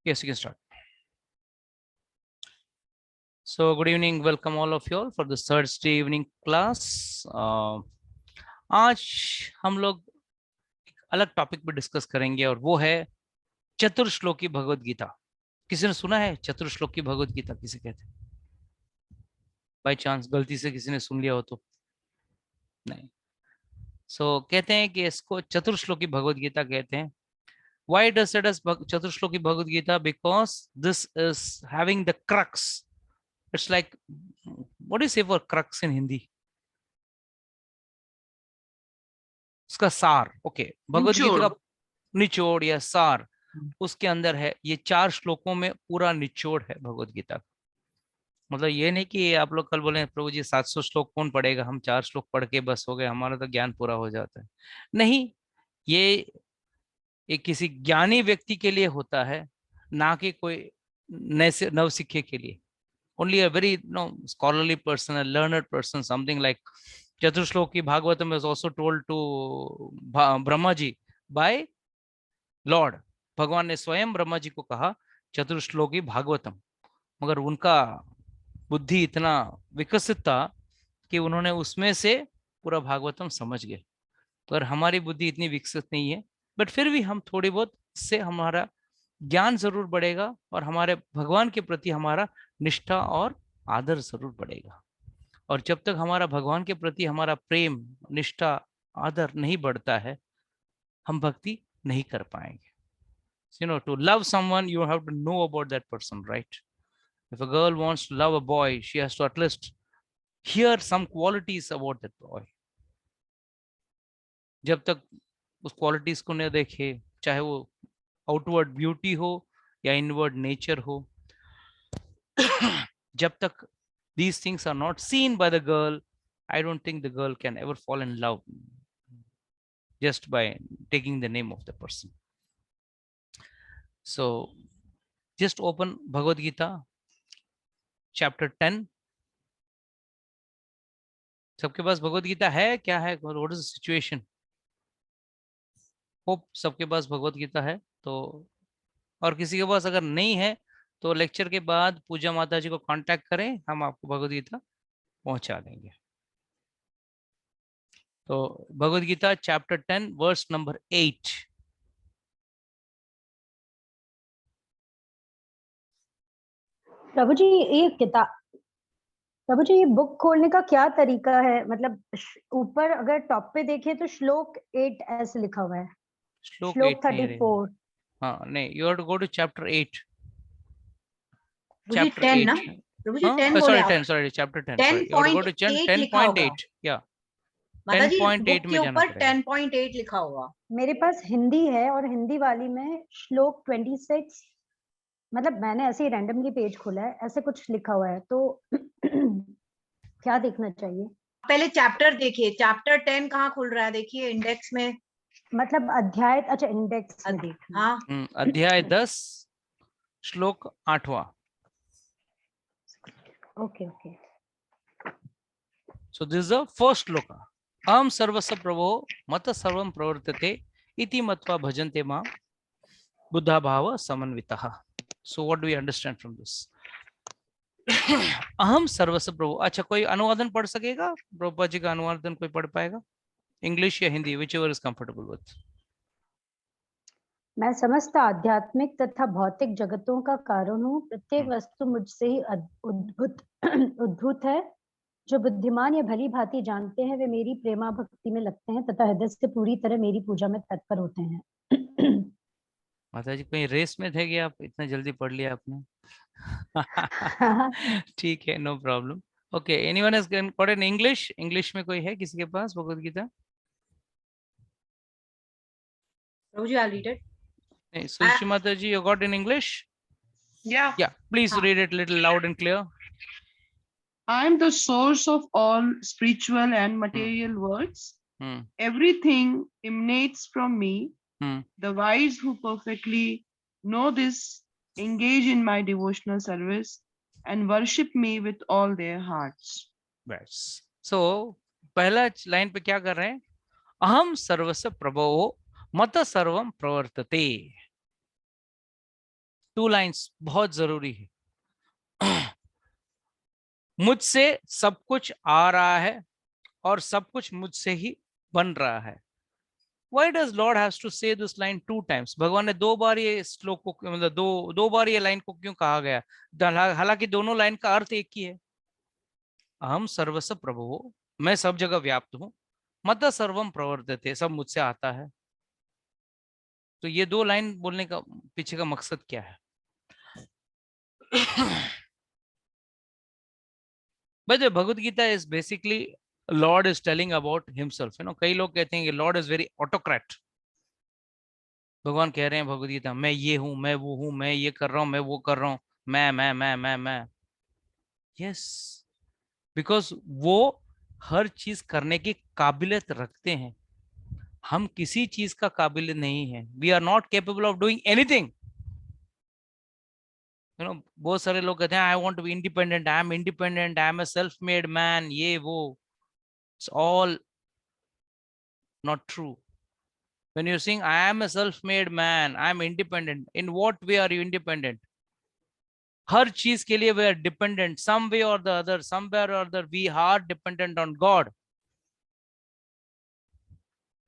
Yes, you can start. So good evening, welcome all of you all for the Thursday evening class. आज हम लोग एक अलग topic पे डिस्कस करेंगे और वो है चतुर श्लोकी भगवद गीता। किसी ने सुना है चतुर श्लोकी भगवद गीता किसे कहते हैं? बाय चांस गलती से किसी ने सुन लिया हो तो नहीं। कहते हैं कि इसको चतुर श्लोकी भगवद गीता कहते हैं। Why does it as Chatur Sloki Bhagavad Gita? Because this is having the crux. It's like, what do you say for crux in Hindi? उसका सार, ओके, भगवद गीता का निचोड़ या सार उसके अंदर है। ये 4 श्लोकों में पूरा निचोड़ है भगवद गीता का। मतलब ये नहीं कि आप लोग कल बोले प्रभु जी 700 श्लोक कौन पढ़ेगा, हम 4 श्लोक पढ़ के बस हो गए, हमारा तो ज्ञान पूरा हो जाता है। नहीं, ये किसी ज्ञानी व्यक्ति के लिए होता है, ना कि कोई नव सिखे के लिए। Only a very scholarly person, a learned person, something like Chatur Sloki Bhagavatam was also told to Brahma ji by Lord. भगवान ने स्वयं ब्रह्मा जी को कहा चतुर श्लोकी भागवतम, मगर उनका बुद्धि इतना विकसित था कि उन्होंने उसमें से पूरा भागवतम समझ गए। पर हमारी बुद्धि इतनी विकसित नहीं है, बट फिर भी हम थोड़ी बहुत से हमारा ज्ञान जरूर बढ़ेगा और हमारे भगवान के प्रति हमारा निष्ठा और आदर जरूर बढ़ेगा। और जब तक हमारा भगवान के प्रति हमारा प्रेम, निष्ठा, आदर नहीं बढ़ता है, हम भक्ति नहीं कर पाएंगे। To love someone, you have to know about that person, right? If a girl wants to love a boy, she has to at least hear some qualities about that boy. जब तक उस क्वालिटीज को न देखे, चाहे वो outward beauty हो या इनवर्ड नेचर हो, जब तक these things are not seen by the girl, I don't think the girl can ever fall in love just by taking the name of the person. So just open Bhagavad Gita chapter 10. सबके पास भगवद गीता है? क्या है? What is the situation? Hope सबके पास भगवद गीता है। तो और किसी के पास अगर नहीं है तो लेक्चर के बाद पूजा माता जी को कांटेक्ट करें, हम आपको भगवद गीता पहुंचा देंगे। तो Bhagavad Gita chapter 10 verse number 8। Prabhu ji ये बुक खोलने का क्या तरीका है? मतलब ऊपर अगर टॉप पे देखें तो श्लोक 8 ऐसे लिखा हुआ है। श्लोक 34। हाँ नहीं, you have to go to chapter 8. Chapter 10 ना? प्रभु जी 10 sorry 10, sorry chapter 10. Sorry. You have to go to 10.8. Yeah. माता जी 10.8 में जाना ऊपर 10.8 लिखा हुआ। मेरे पास हिंदी है और हिंदी वाली में श्लोक 26, मतलब मैंने ऐसे ही रैंडमली पेज खोला है, ऐसे कुछ लिखा हुआ है। तो क्या देखना चाहिए? पहले चैप्टर देखिए, चैप्टर 10 कहाँ खुल रहा है? देखिए इंडेक्स में, मतलब अध्याय, अच्छा इंडेक्स में देखना। हाँ अध्याय 10 श्लोक 8वां। Okay okay. So this is the first shloka. Aham sarvasya prabho mata sarvam pravartate iti matva bhajante ma buddha bhava samanvitaha. So what do we understand from this? अहम सर्वस्व प्रभु। अच्छा, कोई अनुवादन पढ़ सकेगा? प्रभुपा जी का अनुवादन कोई पढ़ पाएगा? इंग्लिश या Hindi, whichever is comfortable with. मैं समस्त आध्यात्मिक तथा भौतिक जगतों का कारण हूँ। प्रत्येक वस्तु मुझसे ही उद्भूत है। जो बुद्धिमान या भली भांति जानते हैं वे मेरी प्रेमा भक्ति में लगते हैं तथा हृदय से पूरी तरह मेरी पूजा में तत्पर होते हैं। माता जी कहीं रेस में थे क्या आप? इतना जल्दी पढ़ लिया आपने? ठीक है, no problem. Okay, anyone has got in English? English में कोई है किसी के पास Bhagavad Gita? Prabhu ji I read it. नहीं, सुश्री माता जी, you got in English? Yeah. Yeah, please read it little loud and clear. I am the source of all spiritual and material worlds. Everything emanates from me. The wise who perfectly know this engage in my devotional service and worship me with all their hearts. Yes. So, पहला line पे क्या कर रहे हैं? अहम सर्वस्य प्रभो मत सर्वम प्रवर्तते। 2 लाइन्स बहुत जरूरी है। मुझसे सब कुछ आ रहा है और सब कुछ मुझसे ही बन रहा है। Why does Lord has to say this line 2 times? भगवान ने 2 बार ये श्लोक को, मतलब दो बार ये लाइन को क्यों कहा गया? हालांकि दोनों लाइन का अर्थ एक ही है। अहम सर्वस्व प्रभु, मैं सब जगह व्याप्त हूं, मत सर्वम प्रवर्तते, सब मुझसे आता है। तो ये 2 लाइन बोलने का पीछे का मकसद क्या है? But the Bhagavad Gita is basically Lord is telling about himself. कई लोग कहते हैं कि Lord is very autocrat. भगवान कह रहे हैं भगवद गीता, मैं ये हूं, मैं वो हूं, मैं ये कर रहा हूं, मैं वो कर रहा हूं, मैं। यस, बिकॉज वो हर चीज करने की काबिलियत रखते हैं। हम किसी चीज का काबिल नहीं है। We are not capable of doing anything. बहुत सारे लोग कहते हैं I want to be independent, I am independent, I am a self made man, ये वो। It's all not true. When you're saying I am a self-made man, I am independent, in what way are you independent? हर चीज के लिए we are dependent, some way or the other, somewhere or other, we are dependent on God.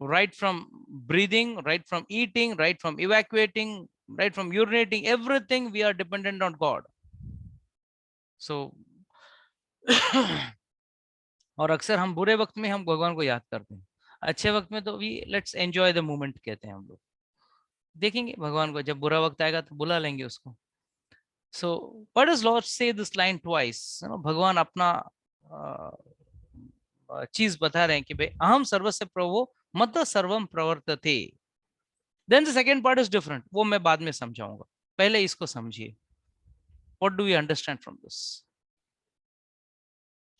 Right from breathing, right from eating, right from evacuating, right from urinating, everything we are dependent on God. So और अक्सर हम बुरे वक्त में हम भगवान को याद करते हैं, अच्छे वक्त में तो we let's enjoy the moment कहते हैं हम लोग। देखेंगे भगवान को, जब बुरा वक्त आएगा तो बुला लेंगे उसको। So why does Lord say this line twice? भगवान अपना चीज बता रहे हैं कि भाई अहम सर्वस्य प्रभु मत सर्वम प्रवर्तते। Then the second part is different, वो मैं बाद में समझाऊंगा, पहले इसको समझिए। What do we understand from this?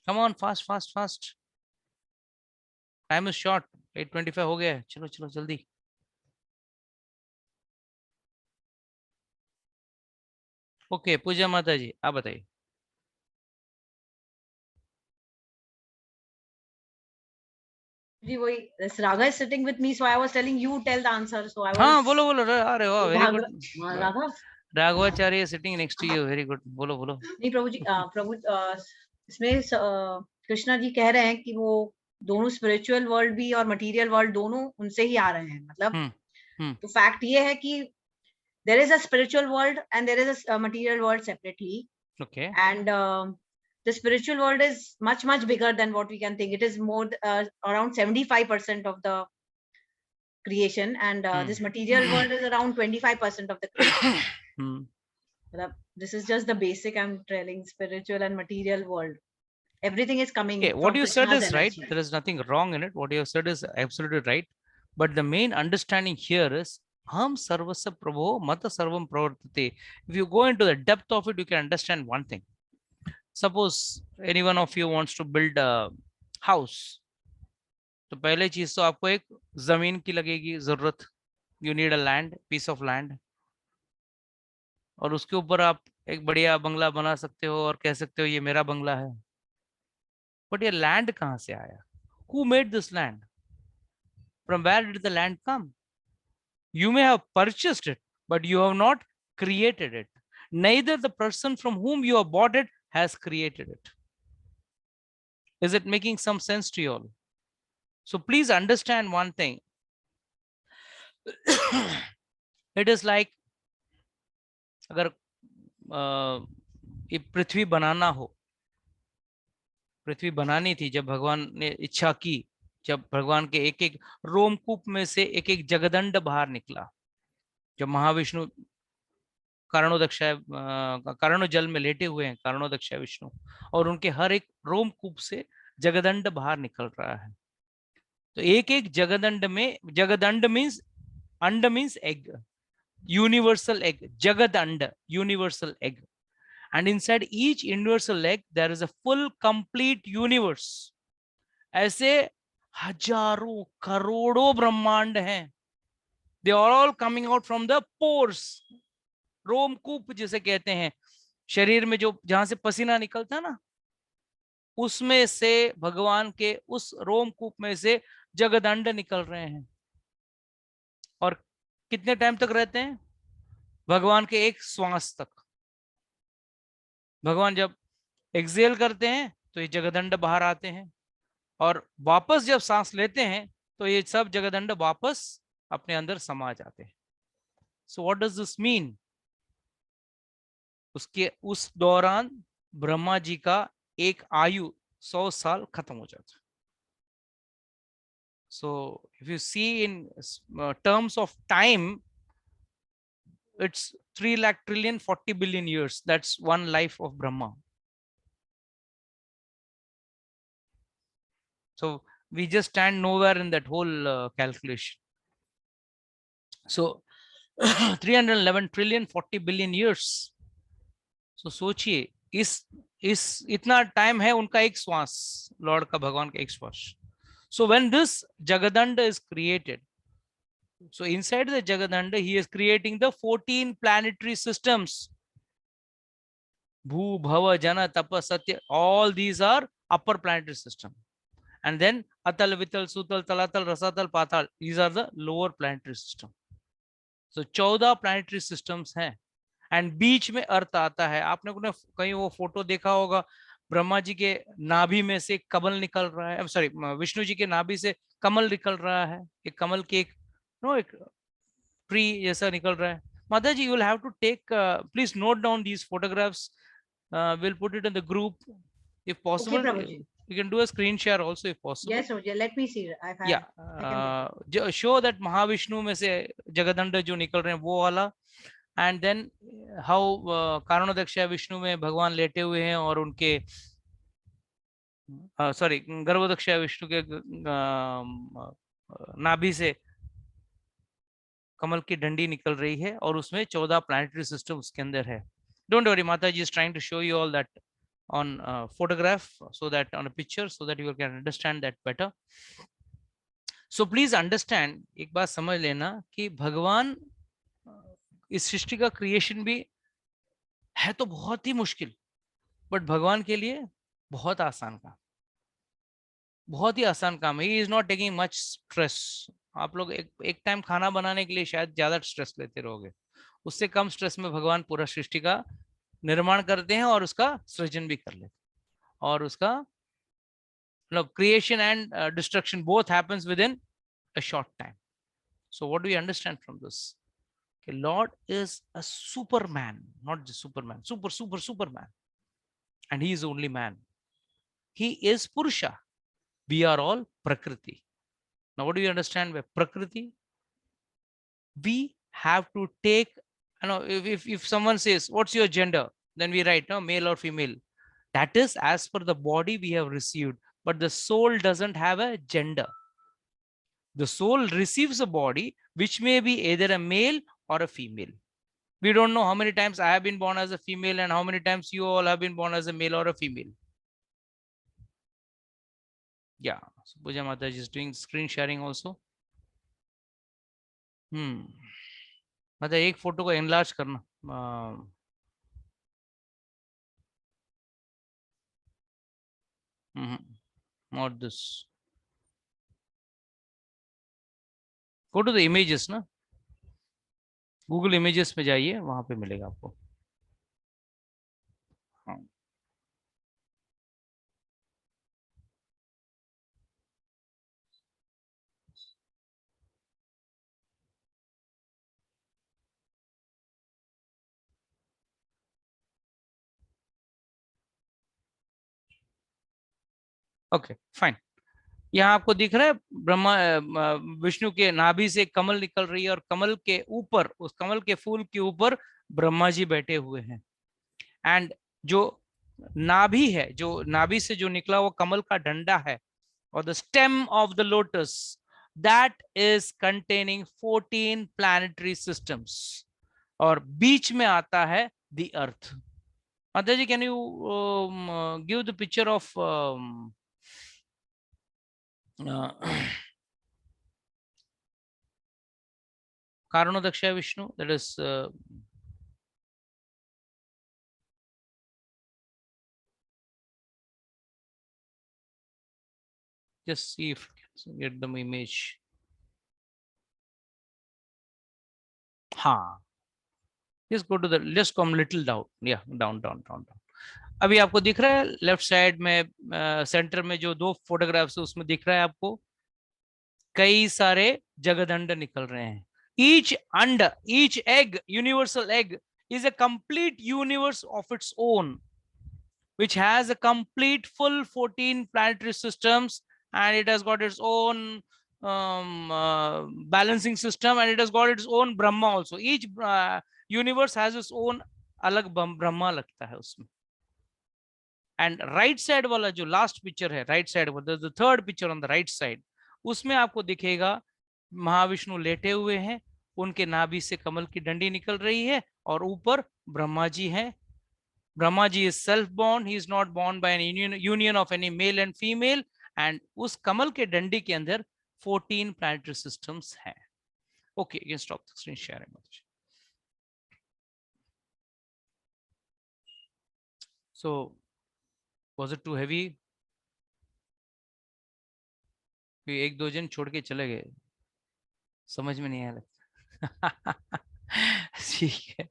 Come on, fast. Time is short, 8:25 हो गया है, चलो जल्दी। ओके, पूजा माता जी आप बताइए। जी वही, Raghav is sitting with me, so I was telling you tell the answer, so I was। हाँ बोलो अरे वाह, very good. Raghav, Raghavacharya sitting next to you, very good, बोलो। नहीं प्रभु जी, प्रभु इसमें कृष्णा जी कह रहे हैं कि वो दोनों स्पिरिचुअल वर्ल्ड भी और मटेरियल वर्ल्ड दोनों उनसे ही आ रहे हैं, मतलब तो फैक्ट ये है कि there is a spiritual world and there is a material world separately. Okay. And the spiritual world is much bigger than what we can think. It is more around 75% of the creation, and this material world is around 25% of the creation. This is just the basic I'm telling, spiritual and material world. Everything is coming. Okay, what you said is energy. right. There is nothing wrong in it. What you said is absolutely right. But the main understanding here is Ham Sarvasya Prabho Mata Sarvam Pravartate. If you go into the depth of it, you can understand one thing. Suppose any one of you wants to build a house. तो पहले चीज तो आपको एक जमीन की लगेगी जरूरत। You need a land, piece of land. और उसके ऊपर आप एक बढ़िया बंगला बना सकते हो और कह सकते हो ये मेरा बंगला है। बट ये लैंड कहां से आया? Who made this land? From where did the land come? You may have purchased it, but you have not created it. Neither the person from whom you have bought it has created it. Is it making some sense to you all? So please understand one thing. It is like अगर ये पृथ्वी बनाना हो, पृथ्वी बनानी थी, जब भगवान ने इच्छा की, जब भगवान के एक एक रोमकूप में से एक एक जगदंड बाहर निकला, जब महाविष्णु कारणों जल में लेटे हुए हैं, कारणोदक्ष विष्णु, और उनके हर एक रोमकूप से जगदंड बाहर निकल रहा है। तो एक एक जगदंड में, जगदंड मीन्स अंड मीन्स एग, यूनिवर्सल एग, जगदंड universal egg, and inside each universal egg there is a full complete universe. ऐसे हजारों करोड़ों ब्रह्मांड हैं। They are all coming out from the pores. रोमकूप जिसे कहते हैं, शरीर में जो जहां से पसीना निकलता है ना, उसमें से भगवान के उस रोमकूप में से जगदंड निकल रहे हैं। और कितने टाइम तक रहते हैं? भगवान के एक श्वास तक। भगवान जब एक्सेल करते हैं तो ये जगदंड बाहर आते हैं, और वापस जब सांस लेते हैं तो ये सब जगदंड वापस अपने अंदर समा जाते हैं। So what does this mean? उसके उस दौरान ब्रह्मा जी का एक आयु 100 साल खत्म हो जाता है। So if you see in terms of time, it's 3 lakh trillion 40 billion years. That's one life of Brahma. So we just stand nowhere in that whole calculation. So 311 trillion 40 billion years. So सोचिए, इस इतना time है उनका एक श्वास, Lord का, भगवान का एक श्वास. So when this Jagadanda is created, so inside the Jagadanda, he is creating the 14 planetary systems. Bhu, Bhava, Jana, Tapa, Satya, all these are upper planetary system. And then Atal, Vital, Sutal, Talatal, Rasatal, Patal, these are the lower planetary system. So 14 planetary systems हैं. And बीच में अर्थ आता है. आपने कहीं वो photo देखा होगा, ब्रह्मा जी के नाभि में से कमल निकल रहा है, सॉरी, विष्णु जी के नाभि से कमल निकल रहा है, एक कमल के एक ट्री जैसा निकल रहा है. Mother ji, you will have to take, please note down these photographs. We'll put it in the group if possible. Okay, Prabhuji. You can do a screen share also if possible. Yes, Prabhuji. Let me see. Yeah. Show that Mahavishnu में से जगदंड जो निकल रहे हैं वो वाला. And then how कारणोदक्ष Vishnu में भगवान लेटे हुए हैं और उनके सॉरी गर्भोदक्ष विष्णु के नाभि से कमल की डंडी निकल रही है और उसमें 14 प्लैनेटरी सिस्टम उसके अंदर है. Don't worry, Mataji is trying to show you all that on photograph, so that on a picture, so that you can understand that better. So please understand, एक बात समझ लेना कि भगवान, इस सृष्टि का क्रिएशन भी है तो बहुत ही मुश्किल, बट भगवान के लिए बहुत आसान काम, बहुत ही आसान काम है. ही is not taking much stress. आप लोग एक टाइम खाना बनाने के लिए शायद ज्यादा स्ट्रेस लेते रहोगे, उससे कम स्ट्रेस में भगवान पूरा सृष्टि का निर्माण करते हैं और उसका सृजन भी कर लेते हैं. और उसका मतलब creation and destruction both happens with in a short time. So what do you understand from this? Lord is a superman, not just Superman, superman, and he is only man. He is Purusha. We are all Prakriti. Now what do you understand by Prakriti? We have to take, you know, if someone says what's your gender, then we write no, male or female. That is as per the body we have received, but the soul doesn't have a gender. The soul receives a body which may be either a male or a female. We don't know how many times I have been born as a female and how many times you all have been born as a male or a female. Yeah, so Puja Mataji is doing screen sharing also. मतलब एक photo को enlarge करना. Not this. Go to the images ना. Google Images में जाइए, वहां पे मिलेगा आपको. Okay fine. यहाँ आपको दिख रहा है ब्रह्मा विष्णु के नाभि से कमल निकल रही है और कमल के ऊपर, उस कमल के फूल के ऊपर ब्रह्मा जी बैठे हुए हैं. एंड जो नाभि है, जो नाभि से जो निकला वो कमल का डंडा है, और the stem of the lotus, that is containing 14 planetary systems. और बीच में आता है द अर्थ. माता जी, can you give the picture of कारणोदक्ष Vishnu, that is just see if you get the image. हाँ, Just go to the, just come little down. Yeah, down. अभी आपको दिख रहा है लेफ्ट साइड में सेंटर में जो 2 फोटोग्राफ्स है उसमें दिख रहा है आपको कई सारे जगदंड निकल रहे हैं. Each and each egg, universal egg, is a complete universe of its own, which has a complete full 14 planetary systems, and it has got its own balancing system, and it has got its own Brahma also. Each universe has its own alag Brahma लगता है उसमें. And right side वाला जो last picture है, right side, the third picture on the right side, उसमें आपको दिखेगा महाविष्णु लेटे हुए हैं, उनके नाभि से कमल की डंडी निकल रही है और ऊपर ब्रह्मा जी हैं. Brahma ji is self-born. He is not born by an union of any male and female. And उस कमल के डंडी के अंदर 14 planetary systems हैं. Okay, you can stop the screen sharing. So, was it too heavy? एक दो जन छोड़ के चले गए, समझ में नहीं आया. ठीक है.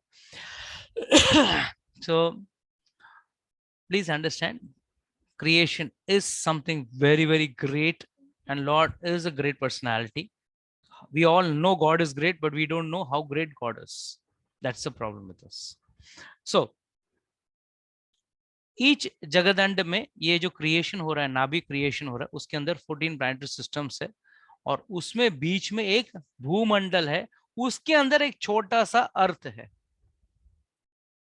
So, please understand, creation is something very, very great, and Lord is a great personality. We all know God is great, but we don't know how great God is. That's the problem with us. So, each जगदंड में ये जो creation हो रहा है, नाभि creation हो रहा है, उसके अंदर 14 प्लैनेटरी सिस्टम्स है और उसमें बीच में एक भूमंडल है, उसके अंदर एक छोटा सा अर्थ है.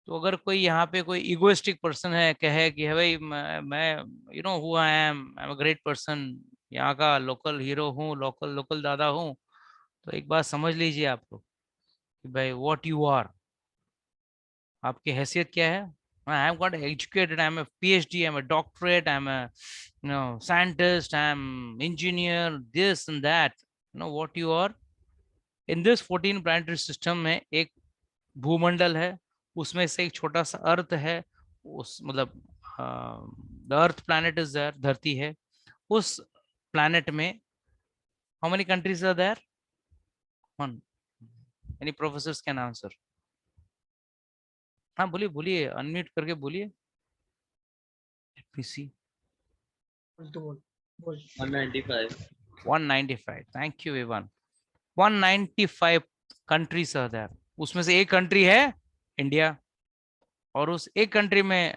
तो अगर कोई यहाँ पे कोई इगोइस्टिक पर्सन है, कहे कि है भाई मैं you know who I am a great person, यहाँ का लोकल हीरो हूँ, लोकल दादा हूँ, तो एक बात समझ लीजिए आप लोग कि भाई व्हाट यू आर, आपकी हैसियत क्या है. I have got educated, I am a PhD, I am a doctorate, I am a scientist, I am engineer, this and that. What you are. In this 14 planetary system में एक भूमंडल है, उसमें से एक छोटा सा अर्थ है, उस मतलब the earth planet is there, धरती है. उस planet में how many countries are there? One. Any professors can answer. हाँ बोलिए अनम्यूट करके बोलिए. Let me see. 195. Thank you everyone. 195 countries are there. उसमें से एक कंट्री है इंडिया, और उस एक कंट्री में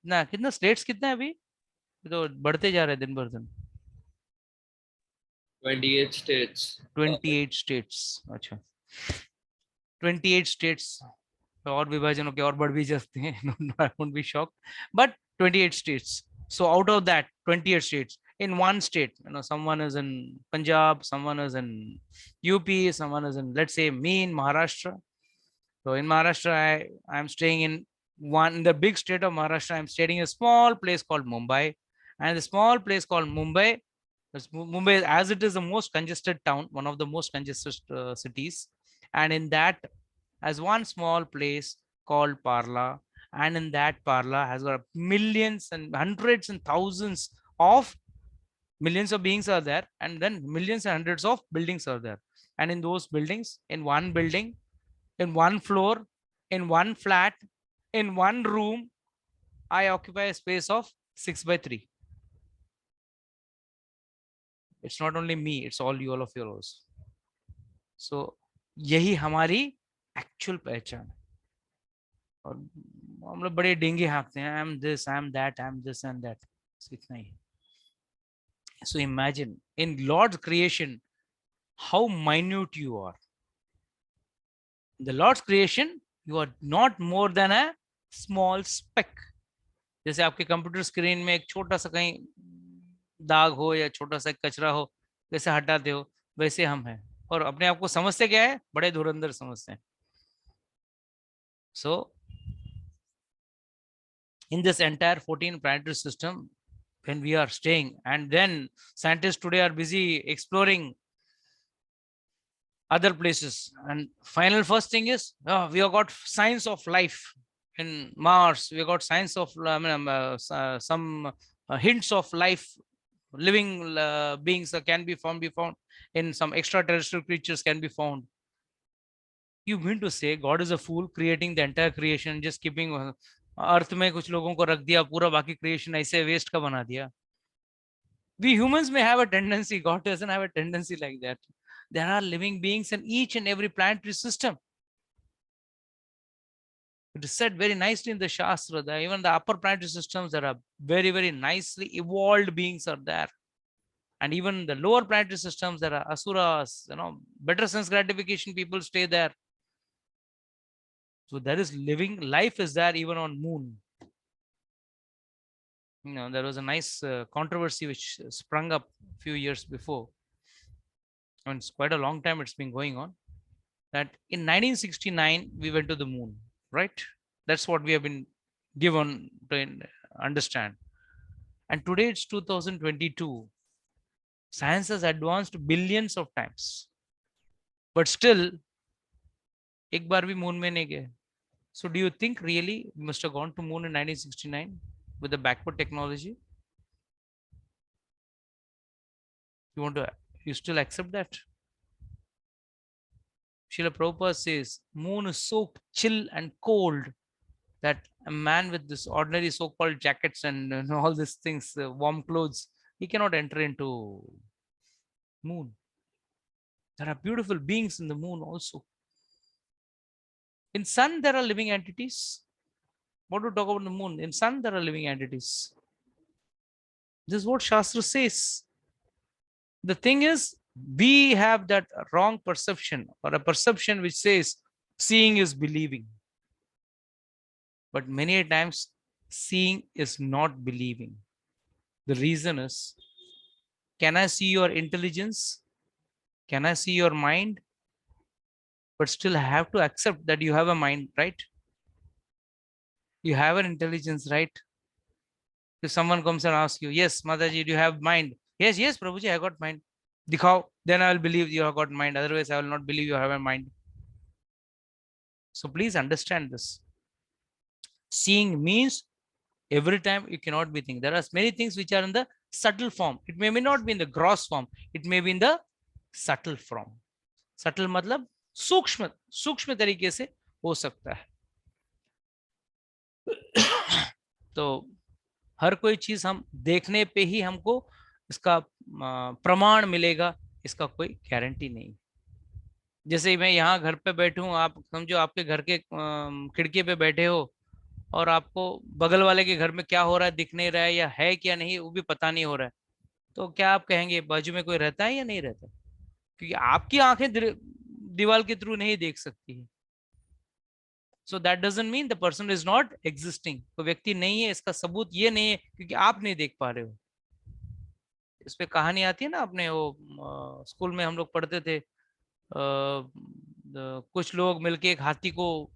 ना कितना स्टेट्स कितना है अभी, तो बढ़ते जा रहे हैं दिन भर दिन. 28 states. 28 states. अच्छा, 28 states. और विभाजन होके और बढ़ भी जाते हैं. I won't be shocked, but 28 states. So out of that 28 states, in one state, someone is in Punjab, someone is in UP, someone is in, let's say me in Maharashtra. So in Maharashtra, I am staying in the big state of Maharashtra. I'm staying in a small place called Mumbai, and the small place called Mumbai, as it is the most congested town, one of the most congested cities, and in that, as one small place called Parla, and in that Parla has got millions and hundreds and thousands of millions of beings are there, and then millions and hundreds of buildings are there. And in those buildings, in one building, in one floor, in one flat, in one room, I occupy a space of 6x3. It's not only me, it's all of you also. So यही हमारी actual पहचान है. और हम लोग बड़े डेंगे हाँकते हैं, I am this, I am that, I am this and that, इतना ही. So imagine in Lord's creation how minute you are. In the Lord's creation you are not more than a small speck. जैसे आपके computer screen में एक छोटा सा कहीं दाग हो या छोटा सा कचरा हो, वैसे हटाते हो, वैसे हम हैं. और अपने आप को समझते क्या है, बड़े धुरंधर समझते हैं. So in this entire 14 planetary system, when we are staying, and then scientists today are busy exploring other places, and final first thing is we have got signs of life in Mars, we have got signs of some hints of life, living beings can be found in some extraterrestrial creatures can be found. You mean to say God is a fool creating the entire creation, just keeping अर्थ में कुछ लोगों को रख दिया, पूरा बाकी creation ऐसे waste का बना दिया? We humans may have a tendency, God doesn't have a tendency like that. There are living beings in each and every planetary system. It is said very nicely in the Shastra that even the upper planetary systems, there are very, very nicely evolved beings are there. And even the lower planetary systems, there are asuras, better sense gratification people stay there. So there is living life is there even on moon. There was a nice controversy which sprung up a few years before, and it's quite a long time it's been going on, that in 1969 we went to the moon, right? That's what we have been given to understand. And today it's 2022. Science has advanced billions of times, but still एक बार भी moon में नहीं गए. So do you think really we must have gone to moon in 1969 with the backward technology? You still accept that? Srila Prabhupada says moon is so chill and cold that a man with this ordinary so-called jackets and all these things, warm clothes, he cannot enter into moon. There are beautiful beings in the moon also. In sun, there are living entities. What do you talk about the moon? In sun, there are living entities. This is what Shastra says. The thing is, we have that wrong perception, or a perception which says seeing is believing. But many times, seeing is not believing. The reason is, can I see your intelligence? Can I see your mind? But still I have to accept that you have a mind, right? You have an intelligence, right? If someone comes and asks you, yes, Mataji, do you have mind? Yes, yes, Prabhuji, I got mind. Dikhao, then I will believe you have got mind. Otherwise, I will not believe you have a mind. So please understand this. Seeing means every time you cannot be thinking. There are many things which are in the subtle form. It may not be in the gross form. It may be in the subtle form. Subtle मतलब सूक्ष्म तरीके से हो सकता है. तो हर कोई चीज हम देखने पे ही हमको इसका प्रमाण मिलेगा, इसका कोई गारंटी नहीं. जैसे मैं यहाँ घर पे बैठे हूँ, आप समझो आपके घर के खिड़की पे बैठे हो और आपको बगल वाले के घर में क्या हो रहा है दिख नहीं रहा है, या है क्या नहीं वो भी पता नहीं हो रहा है, तो क्या आप कहेंगे बाजू में कोई रहता है या नहीं रहता? क्योंकि आपकी आंखें दीवार के थ्रू नहीं देख सकती है. So that doesn't mean the person is not existing. तो व्यक्ति नहीं है इसका सबूत ये नहीं है क्योंकि आप नहीं देख पा रहे हो. इस पे कहानी आती है ना, अपने वो स्कूल में हम लोग पढ़ते थे, कुछ लोग मिलके एक हाथी को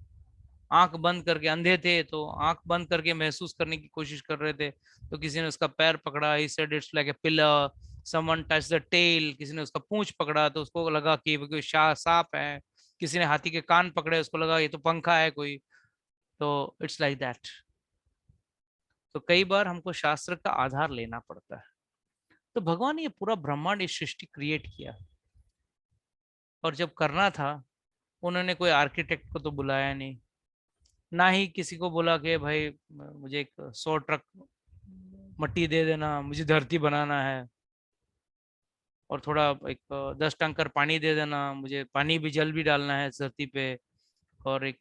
आंख बंद करके, अंधे थे तो आंख बंद करके महसूस करने की कोशिश कर रहे थे, तो किसी ने उसका पैर पकड़ा, he said it's like a pillar, someone touched the tail, किसी ने उसका पूंछ पकड़ा तो उसको लगा कि कोई सांप है, किसी ने हाथी के कान पकड़े उसको लगा ये तो पंखा है कोई, तो इट्स लाइक दैट. तो कई बार हमको शास्त्र का आधार लेना पड़ता है. तो भगवान ने ये पूरा ब्रह्मांड इस सृष्टि क्रिएट किया, और जब करना था उन्होंने कोई आर्किटेक्ट को तो बुलाया नहीं, ना ही किसी को बोला कि भाई मुझे एक 100 ट्रक मट्टी दे देना, मुझे धरती बनाना है, और थोड़ा एक 10 टंकर पानी दे देना, मुझे पानी भी जल भी डालना है धरती पे, और एक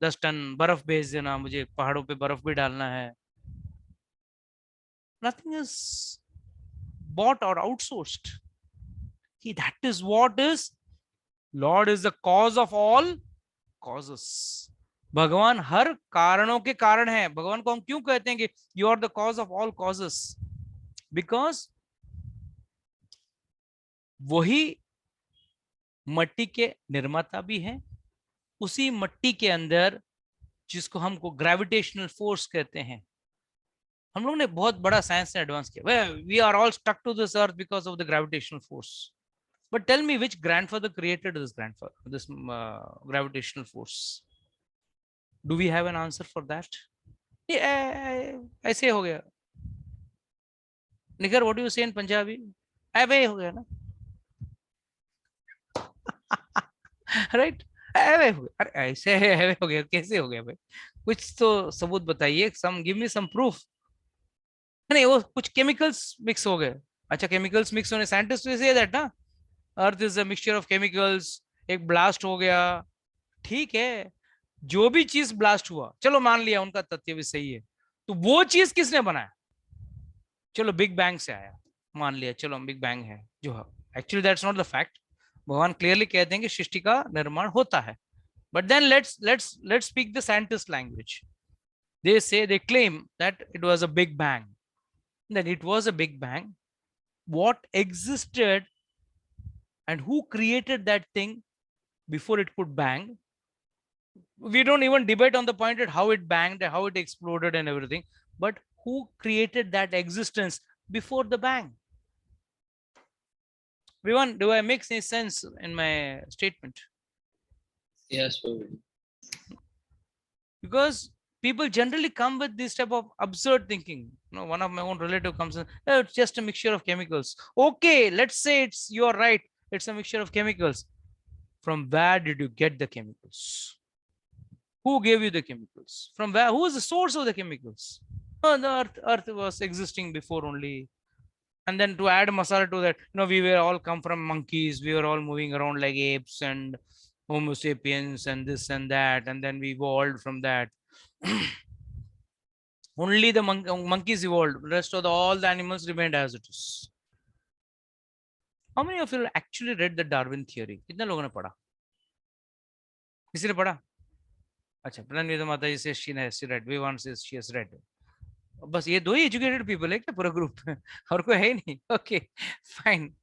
10 टन बर्फ भेज देना, मुझे पहाड़ों पे बर्फ भी डालना है. Nothing is bought or outsourced. That is what is. Lord is the cause of all causes. भगवान हर कारणों के कारण है. भगवान को हम क्यों कहते हैं कि you are the cause of all causes? Because वही मट्टी के निर्माता भी हैं. उसी मट्टी के अंदर जिसको हमको ग्रेविटेशनल फोर्स कहते हैं, हम लोग ने बहुत बड़ा साइंस ने एडवांस किया. We are all stuck to this earth because of the gravitational force. But tell me which grandfather created this gravitational force? Do we have an answer for that? ऐसे हो गया. निकर व्हाट डू यू से इन पंजाबी? ऐवे हो गया ना. Right? अरे ऐसे है हो गया, कैसे हो गया भाई? कुछ तो सबूत बताइए, सम गिव मी सम प्रूफ। नहीं, वो कुछ केमिकल्स मिक्स हो गए। अच्छा, केमिकल्स मिक्स होने, साइंटिस्ट से दैट ना, earth is a mixture of chemicals, एक ब्लास्ट हो गया, ठीक है। जो भी चीज ब्लास्ट हुआ, चलो मान लिया उनका तथ्य भी सही है, तो वो चीज किसने बनाया? चलो बिग बैंग से आया, मान लिया, चलो बिग बैंग है जो है, actually that's not the fact. भगवान क्लियरली कहते हैं कि सृष्टि का निर्माण होता है, but then let's speak the scientist language. They say, they claim that it was a big bang, then it was a big bang. What existed and who created that thing before it could bang? We don't even debate on the point at how it banged, how it exploded and everything, but who created that existence before the bang? Everyone, do I make any sense in my statement? Yes, Prabhu. Because people generally come with this type of absurd thinking. You know, one of my own relative comes in, "Oh, it's just a mixture of chemicals." Okay, let's say you're right, it's a mixture of chemicals. From where did you get the chemicals? Who gave you the chemicals? From where? Who was the source of the chemicals? Oh, the earth was existing before only. And then to add masala to that, we were all come from monkeys. We were all moving around like apes and Homo sapiens and this and that. And then we evolved from that. Only the monkeys evolved. The rest of all the animals remained as it is. How many of you actually read the Darwin theory? कितने लोगों ने पढ़ा? किसी ने पढ़ा? अच्छा, प्रणवीता माता जी से she read. Vivan says she has read. बस ये दो ही एजुकेटेड पीपल है क्या पूरा ग्रुप में? और कोई है ही नहीं? ओके, फाइन,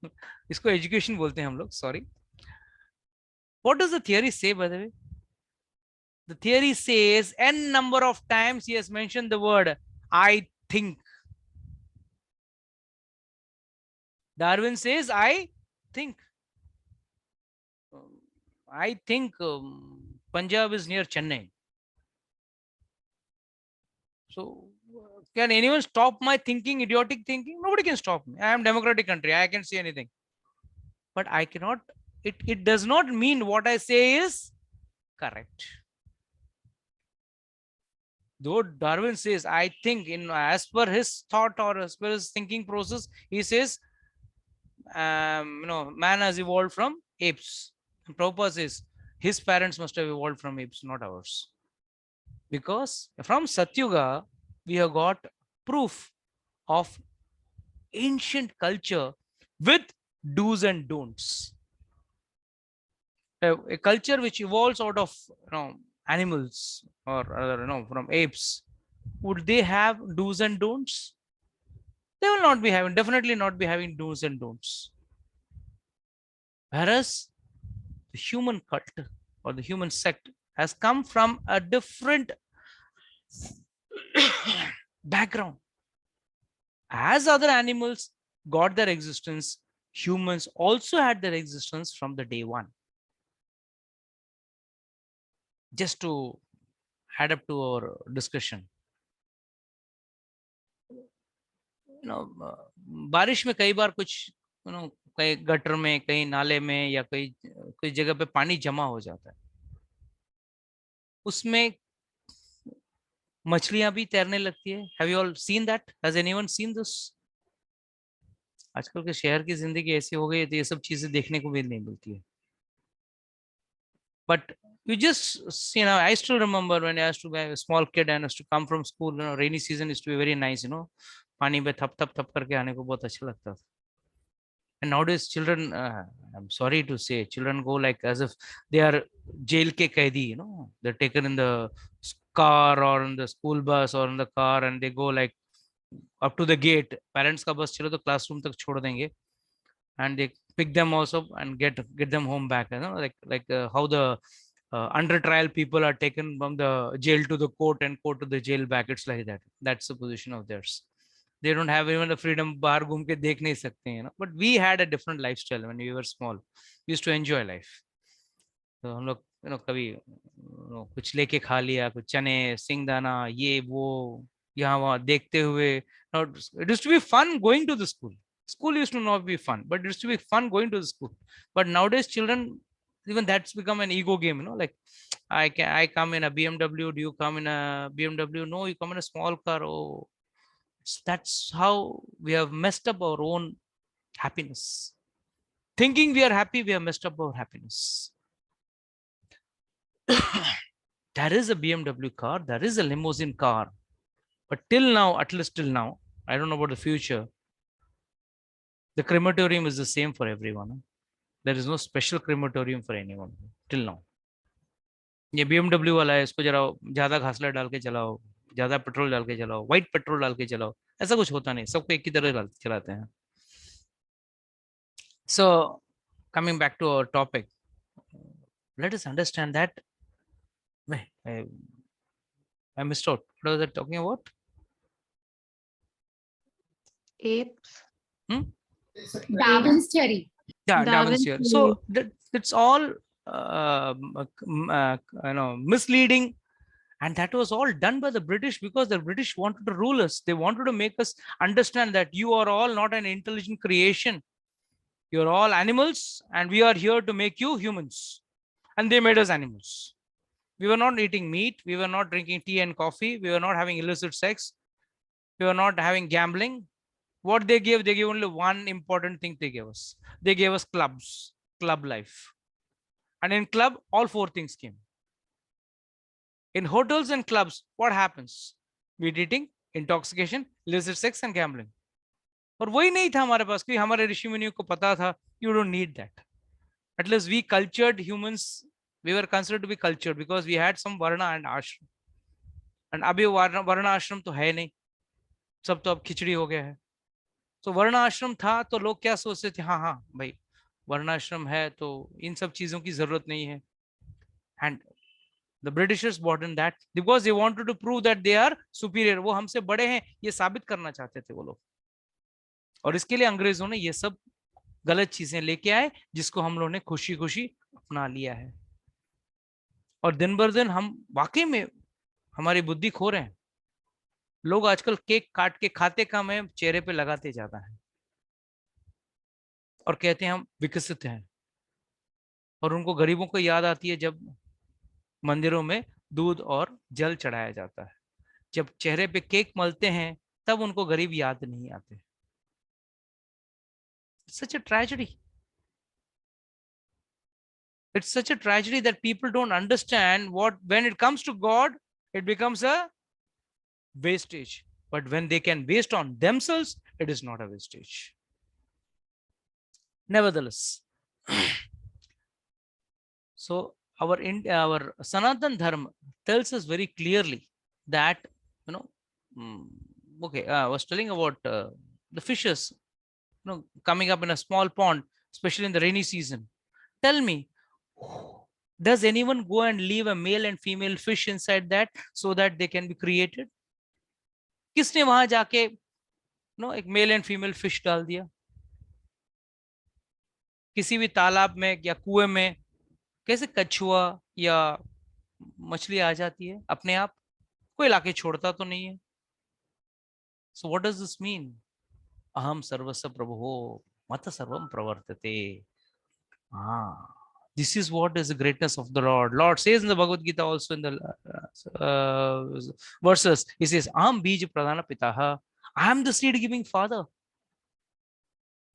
इसको एजुकेशन बोलते हैं हम लोग, sorry. What does the theory say, by the way? The theory says n number of times he has mentioned the word I think. Darwin says I think. I think Punjab is near Chennai. So can anyone stop my thinking, idiotic thinking? Nobody can stop me. I am democratic country. I can say anything. But I cannot, it does not mean what I say is correct. Though Darwin says, I think, as per his thought or as per his thinking process, he says, man has evolved from apes. And Prabhupada says, his parents must have evolved from apes, not ours. Because from Satyuga, we have got proof of ancient culture with do's and don'ts. A culture which evolves out of animals or rather from apes, would they have do's and don'ts? They will not be having, definitely not be having do's and don'ts. Whereas the human cult or the human sect has come from a different background. As other animals got their existence, humans also had their existence from the day one. Just to add up to our discussion, बारिश में कई बार कुछ कहीं gutter में, कहीं नाले में या कोई जगह पे पानी जमा हो जाता है, उसमें मछलियां भी तैरने लगती है। Have you all seen that? Has anyone seen this? आजकल के शहर की जिंदगी ऐसी हो गई है तो ये सब चीजें देखने को भी नहीं मिलती है। But you just, I still remember when I used to be a small kid and used to come from school, rainy season used to be very nice, पानी में थप थप थप करके आने को बहुत अच्छा लगता था। And nowadays children, I'm sorry to say, children go like as if they are jail ke kaidi, they're taken in the car or in the school bus or in the car and they go like up to the gate. Parents ka bus chalo to classroom tak chhod denge and they pick them also and get them home back, like how the under trial people are taken from the jail to the court and court to the jail back. It's like that. That's the position of theirs. They don't have even the freedom, बाहर घूम के देख नहीं सकते हैं, but we had a different lifestyle when we were small. We used to enjoy life. तो हम लोग कभी कुछ लेके खा लिया, कुछ चने, सिंगदाना, ये वो, यहाँ वहाँ देखते हुए. It used to be fun going to the school. School used to not be fun, but it used to be fun going to the school. But nowadays children, even that's become an ego game, like I come in a BMW, do you come in a BMW? No, you come in a small car. Oh, that's how we have messed up our own happiness. Thinking we are happy, we have messed up our happiness. There is a BMW car, there is a limousine car, but till now, at least till now, I don't know about the future, the crematorium is the same for everyone. There is no special crematorium for anyone till now. ये BMW वाला है, इसको जरा ज्यादा घासला डाल के चलाओ, ज्यादा पेट्रोल डाल के चलाओ, व्हाइट पेट्रोल डाल के चलाओ, ऐसा कुछ होता नहीं, सबको एक ही तरह चलाते हैं. So coming back to our topic, let us understand that. I missed out. What was I talking about? Apes. Darwin's theory. Yeah, Darwin's Darwin's theory. theory. So that's all misleading, and that was all done by the British because the British wanted to rule us. They wanted to make us understand that you are all not an intelligent creation. You are all animals, and we are here to make you humans. And they made us animals. We were not eating meat. We were not drinking tea and coffee. We were not having illicit sex. We were not having gambling. What they gave only one important thing they gave us. They gave us clubs, club life. And in club, all four things came. In hotels and clubs, what happens? Meat eating, intoxication, illicit sex, and gambling. और वही नहीं था हमारे पास, क्योंकि हमारे ऋषि मुनियों को पता था, you don't need that. At least we cultured humans, we were considered to be cultured because we had some varna and ashram. And अभी varna ashram तो है नहीं, सब तो अब खिचड़ी हो गया है. तो वर्ण आश्रम था तो लोग क्या सोचते थे, हाँ हाँ भाई वर्ण आश्रम है तो इन सब चीजों की जरूरत नहीं है. And the Britishers bought in that because they wanted to prove that they are superior. वो हमसे बड़े हैं ये साबित करना चाहते थे वो लोग. और इसके लिए अंग्रेजों ने ये सब गलत चीजें लेके आए जिसको हम लोगों ने खुशी खुशी अपना लिया है. और दिन भर दिन हम वाकई में हमारी बुद्धि खो रहे हैं. लोग आजकल केक काट के खाते कम है, चेहरे पे लगाते ज्यादा है और कहते हैं हम विकसित हैं. और उनको गरीबों को याद आती है जब मंदिरों में दूध और जल चढ़ाया जाता है. जब चेहरे पे केक मलते हैं तब उनको गरीब याद नहीं आते. It's such a tragedy. It's such a tragedy that people don't understand what, when it comes to God, it becomes a wastage. But when they can waste on themselves, it is not a wastage. Nevertheless, so our Sanatan Dharma tells us very clearly that, okay, I was telling about the fishes, coming up in a small pond, especially in the rainy season. Tell me, does anyone go and leave a male and female fish inside that so that they can be created? किसने वहां जाके एक male and female fish डाल दिया? किसी भी तालाब में या कुएं में कैसे कछुआ या मछली आ जाती है अपने आप? कोई लाके छोड़ता तो नहीं है. So what does this mean? Aham sarvasya prabho mata sarvam pravartate. This is what is the greatness of the Lord. Lord says in the Bhagavad Gita also in the verses, he says, Aham bij pradhana pitaha. I am the seed giving father.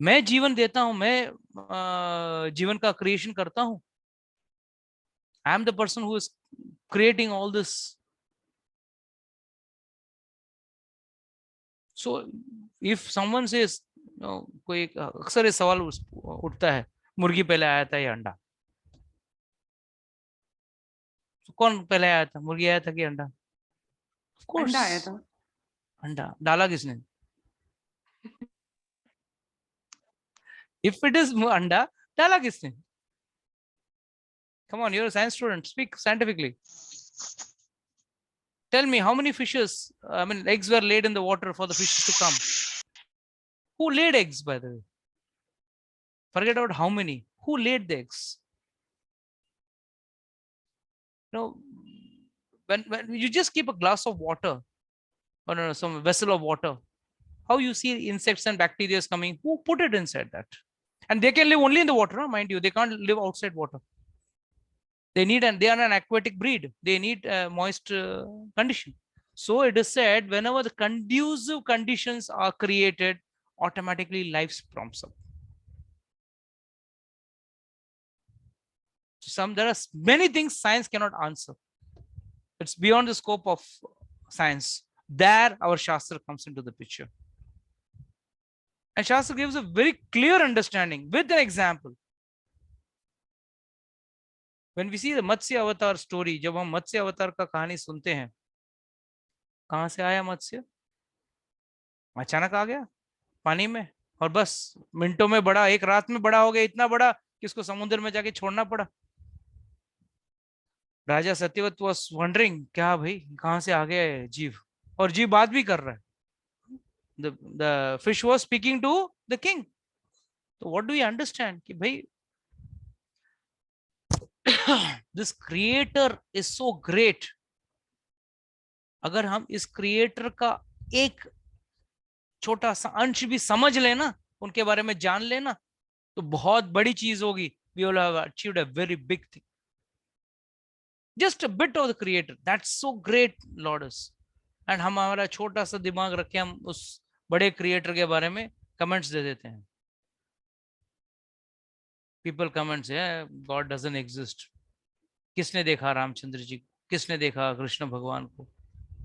मैं जीवन देता हूं, मैं जीवन का creation करता हूं. I am the person who is creating all this. So if someone says, कोई अक्सर ये सवाल उठता है, मुर्गी पहले आया था या अंडा? तो कौन पहले आया था, मुर्गी आया था कि अंडा? Of course, अंडा आया था. अंडा डाला किसने? If it is अंडा, डाला किसने? Come on, you're a science student. Speak scientifically. Tell me how many fishes, eggs were laid in the water for the fishes to come. Who laid eggs, by the way? Forget about how many. Who laid the eggs? When you just keep a glass of water or some vessel of water, how you see insects and bacteria coming? Who put it inside that? And they can live only in the water, mind you. They can't live outside water. They are an aquatic breed. They need moist condition. So it is said, whenever the conducive conditions are created, automatically life prompts up. There are many things science cannot answer. It's beyond the scope of science. There our Shastra comes into the picture. And Shastra gives a very clear understanding with an example. When we see the Matsya Avatar story, जब हम मत्स्य अवतार का कहानी सुनते हैं, कहां से आया मत्स्य? अचानक आ गया पानी में और बस मिनटों में बड़ा, एक रात में बड़ा हो गया, इतना बड़ा कि उसको समुद्र में जाके छोड़ना पड़ा. राजा सत्यवत वाज वंडरिंग, क्या भाई कहां से आ गया जीव, और जीव बात भी कर रहा है. The fish was speaking to the king. So what do we understand कि भाई this creator is so great. अगर हम इस क्रिएटर का एक छोटा सा अंश भी समझ लेना, उनके बारे में जान लेना, तो बहुत बड़ी चीज होगी. We will have achieved a very big thing. Just a bit of the creator. That's so great, Lord is. And हम हमारा छोटा सा दिमाग रख के हम उस बड़े क्रिएटर के बारे में कमेंट्स दे देते हैं. People comments, yeah, God doesn't exist. किसने देखा रामचंद्र जी को? किसने देखा कृष्ण भगवान को?